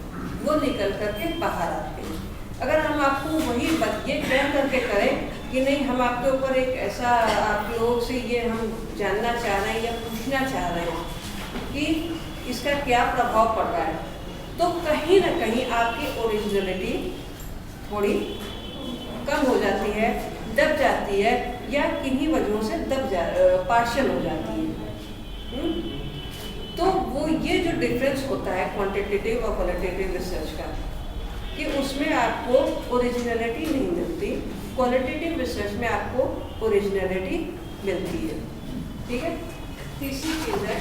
वो निकल करके बाहर आते हैं। अगर हम आपको वही ये कह करके करें कि नहीं, हम आपके ऊपर एक ऐसा, आप लोगों से ये हम जानना चाह रहे हैं या पूछना चाह रहे हैं कि इसका क्या प्रभाव पड़ रहा है, तो कहीं ना कहीं आपकी ओरिजिनलिटी थोड़ी कम हो जाती है, दब जाती है, या किन्हीं वजहों से पार्शियल हो जाती है। तो वो ये जो डिफरेंस होता है क्वांटिटेटिव और क्वालिटेटिव रिसर्च का, कि उसमें आपको ओरिजिनलिटी नहीं मिलती, क्वालिटेटिव रिसर्च में आपको ओरिजिनलिटी मिलती है। ठीक है। तीसरी चीज़ है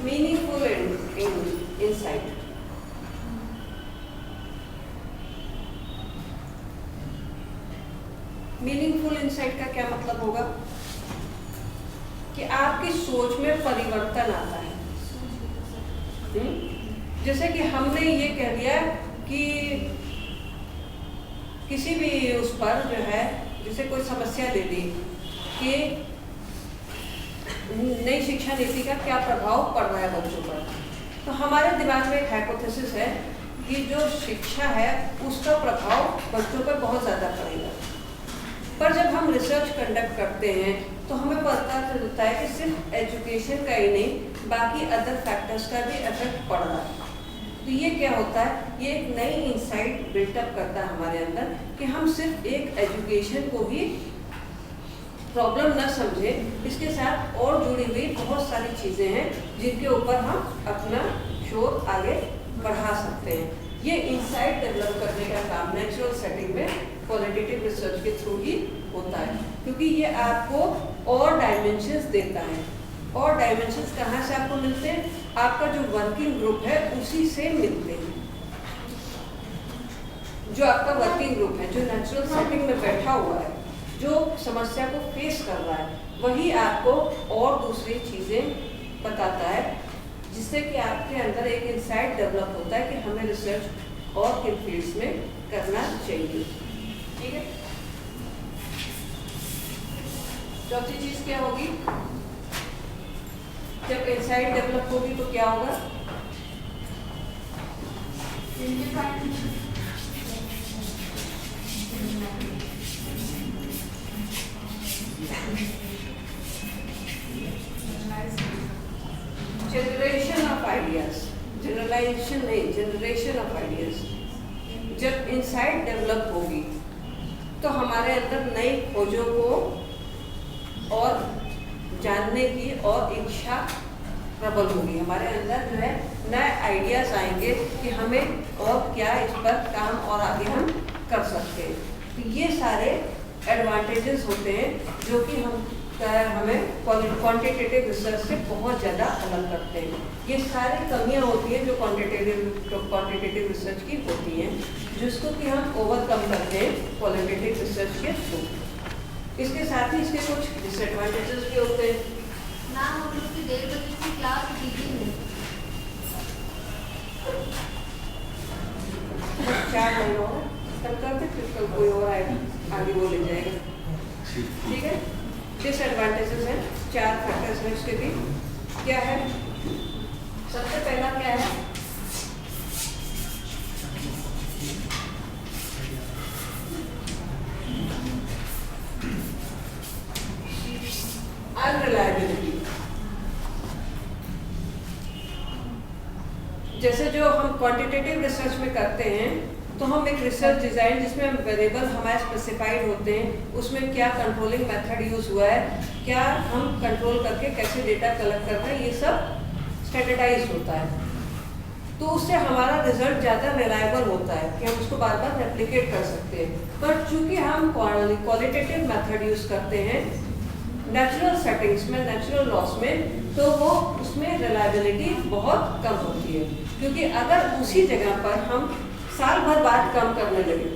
मीनिंगफुल इनसाइट। मीनिंगफुल इनसाइट का क्या मतलब होगा कि आपकी सोच में परिवर्तन आता है। जैसे कि हमने ये कह दिया कि किसी भी उस पर जो है, जैसे कोई समस्या दे दी कि नई शिक्षा नीति का क्या प्रभाव पड़ रहा है बच्चों पर, तो हमारे दिमाग में एक हाइपोथेसिस है कि जो शिक्षा है उसका प्रभाव बच्चों पर बहुत ज़्यादा पड़ेगा। पर जब हम रिसर्च कंडक्ट करते हैं तो हमें पता चलता है कि सिर्फ एजुकेशन का ही नहीं, बाकी अदर फैक्टर्स का भी इफेक्ट पड़ रहा है। तो ये क्या होता है, ये एक नई इंसाइट बिल्टअप करता है हमारे अंदर कि हम सिर्फ एक एजुकेशन को ही प्रॉब्लम न समझें, इसके साथ और जुड़ी हुई बहुत सारी चीज़ें हैं जिनके ऊपर हम अपना शोध आगे बढ़ा सकते हैं। ये इंसाइट डेवलप करने का काम नेचुरल सेटिंग में क्वालिटेटिव रिसर्च के थ्रू ही होता है, क्योंकि ये आपको और डायमेंशंस देता है। और डायमेंशंस कहाँ से आपको मिलते हैं? आपका जो वर्किंग ग्रुप है उसी से मिलते हैं। जो आपका वर्किंग ग्रुप है, जो नेचुरल सेटिंग में बैठा हुआ है, जो समस्या को फेस कर रहा है, वही आपको और दूसरी चीज़ें बताता है, जिससे कि आपके अंदर एक इंसाइट डेवलप होता है कि हमें रिसर्च और किन फील्ड्स में करना चाहिए। ठीक है। चौथी चीज़ क्या होगी? जब इंसाइट डेवलप होगी तो क्या होगा? जनरेशन ऑफ आइडियाज, जनरलाइजेशन नहीं, जनरेशन ऑफ आइडियाज। जब इंसाइट डेवलप होगी तो हमारे अंदर नई खोजों को और जानने की और इच्छा प्रबल होगी। हमारे अंदर जो है नए आइडियाज आएंगे कि हमें और क्या इस पर काम और आगे हम कर सकते हैं। तो ये सारे एडवांटेजेस होते हैं जो कि हमें क्वांटिटेटिव रिसर्च से बहुत ज़्यादा अलग करते हैं। ये सारी कमियां होती हैं जो क्वांटिटेटिव रिसर्च की होती हैं, जिसको कि हम ओवरकम करते हैं क्वालिटेटिव रिसर्च के थ्रू। इसके साथ ही इसके कुछ डिसएडवांटेजेस भी होते हैं। ना हम लोग की 1:30 बजे की क्लास मीटिंग है। 4 महीनों कल करते, फिर कल कोई और आएगा, आगे वो ले जाएगा। ठीक है। डिसएडवांटेजेस हैं, 4 फैक्टर्स हैं उसके भी। क्या है? सबसे पहला क्या है? अनरिलायबिलिटी। जैसे जो हम क्वांटिटेटिव रिसर्च में करते हैं तो हम एक रिसर्च डिज़ाइन जिसमें वेरिएबल हमारे स्पेसिफाइड होते हैं, उसमें क्या कंट्रोलिंग मेथड यूज़ हुआ है, क्या हम कंट्रोल करके कैसे डेटा कलेक्ट कर रहे हैं, ये सब स्टैंडर्डाइज होता है। तो उससे हमारा रिजल्ट ज़्यादा रिलायबल होता है कि हम उसको बार बार रेप्लिकेट कर सकते हैं। पर चूंकि हम क्वालिटेटिव मेथड यूज़ करते हैं नेचुरल सेटिंग्स में, नेचुरल लॉस में, तो वो उसमें रिलायबिलिटी बहुत कम होती है। क्योंकि अगर उसी जगह पर हम साल भर बाद काम करने लगे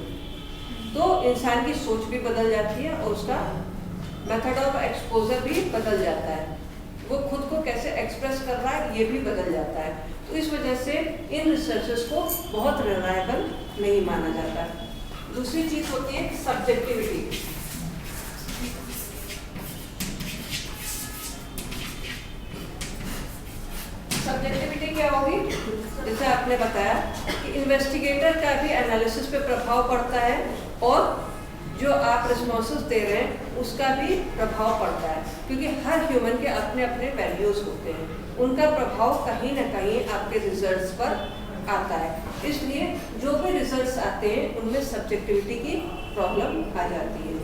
तो इंसान की सोच भी बदल जाती है और उसका मेथड ऑफ एक्सपोजर भी बदल जाता है। वो खुद को कैसे एक्सप्रेस कर रहा है ये भी बदल जाता है। तो इस वजह से इन रिसर्चेस को बहुत रिलायबल नहीं माना जाता। दूसरी चीज होती है सब्जेक्टिविटी। सब्जेक्टिविटी क्या होगी? जैसे आपने बताया कि इन्वेस्टिगेटर का भी एनालिसिस पे प्रभाव पड़ता है और जो आप रिस्पॉन्सेस दे रहे हैं उसका भी प्रभाव पड़ता है, क्योंकि हर ह्यूमन के अपने अपने वैल्यूज होते हैं, उनका प्रभाव कहीं ना कहीं आपके रिजल्ट्स पर आता है। इसलिए जो भी रिजल्ट्स आते हैं उनमें सब्जेक्टिविटी की प्रॉब्लम आ जाती है।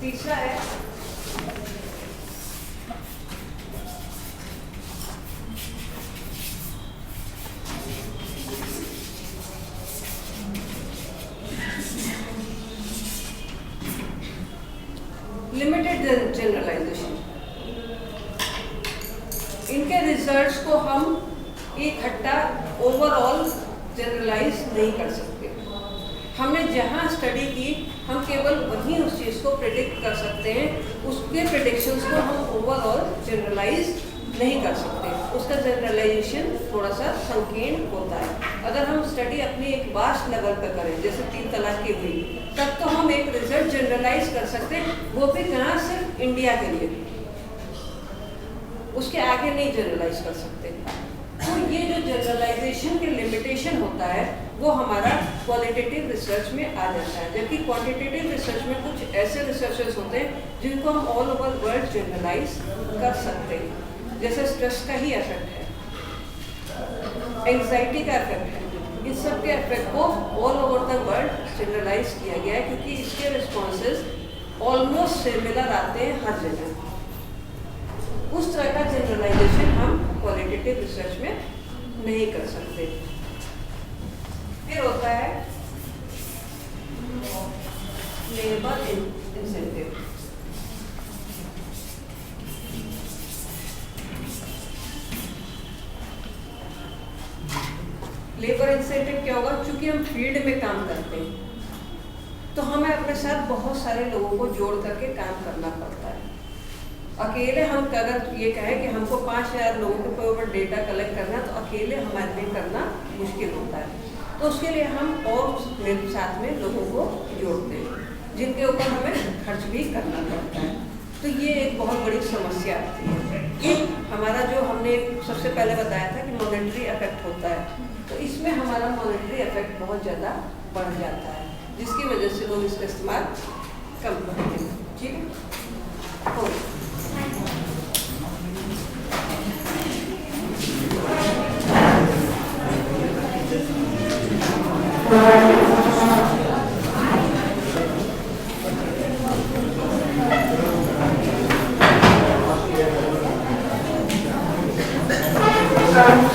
तीसरा है लिमिटेड जनरलाइजेशन। इनके रिजल्ट्स को हम इकट्ठा ओवरऑल जनरलाइज नहीं कर सकते। हमने जहाँ स्टडी की हम केवल वहीं उस चीज़ को प्रेडिक्ट कर सकते हैं, उसके प्रेडिक्शंस को हम ओवरऑल जनरलाइज नहीं कर सकते। उसका जनरलाइजेशन थोड़ा सा संकीर्ण होता है। अगर हम स्टडी अपनी एक वास्ट लेवल पर करें, जैसे 3 तलाक की हुई, तब तो हम एक रिजल्ट जनरलाइज कर सकते हैं, वो भी कहाँ? सिर्फ इंडिया के लिए, उसके आगे नहीं जनरलाइज कर सकते। तो ये जो जनरलाइजेशन के लिमिटेशन होता है वो हमारा क्वालिटेटिव रिसर्च में आ जाता है, जबकि क्वांटिटेटिव रिसर्च में कुछ ऐसे रिसर्चेस होते हैं जिनको हम ऑल ओवर वर्ल्ड जनरलाइज कर सकते हैं। जैसे स्ट्रेस का ही इफेक्ट है, एंजाइटी का इफेक्ट है, इस सब के इफेक्ट को all over the world generalise किया गया है, क्योंकि इसके रिस्पॉन्सेज ऑलमोस्ट सिमिलर आते हैं हर जगह। उस तरह का जनरलाइजेशन हम क्वालिटेटिव रिसर्च में नहीं कर सकते। फिर होता है लेबर इंसेंटिव। लेबर इंसेंटिव क्या होगा? चूंकि हम फील्ड में काम करते हैं तो हमें अपने साथ बहुत सारे लोगों को जोड़ करके काम करना पड़ता है। अकेले हम अगर ये कहें कि हमको 5000 लोगों के ऊपर डेटा कलेक्ट करना, तो अकेले हमारे लिए करना मुश्किल होता है। तो उसके लिए हम और साथ में लोगों को जोड़ते हैं, जिनके ऊपर हमें खर्च भी करना पड़ता है। तो ये एक बहुत बड़ी समस्या आती है कि हमारा जो हमने सबसे पहले बताया था कि मॉनेटरी इफेक्ट होता है, तो इसमें हमारा मॉनेटरी इफेक्ट बहुत ज़्यादा बढ़ जाता है, जिसकी वजह से लोग इसका इस्तेमाल कम करते हैं। ठीक है, हो Thank you.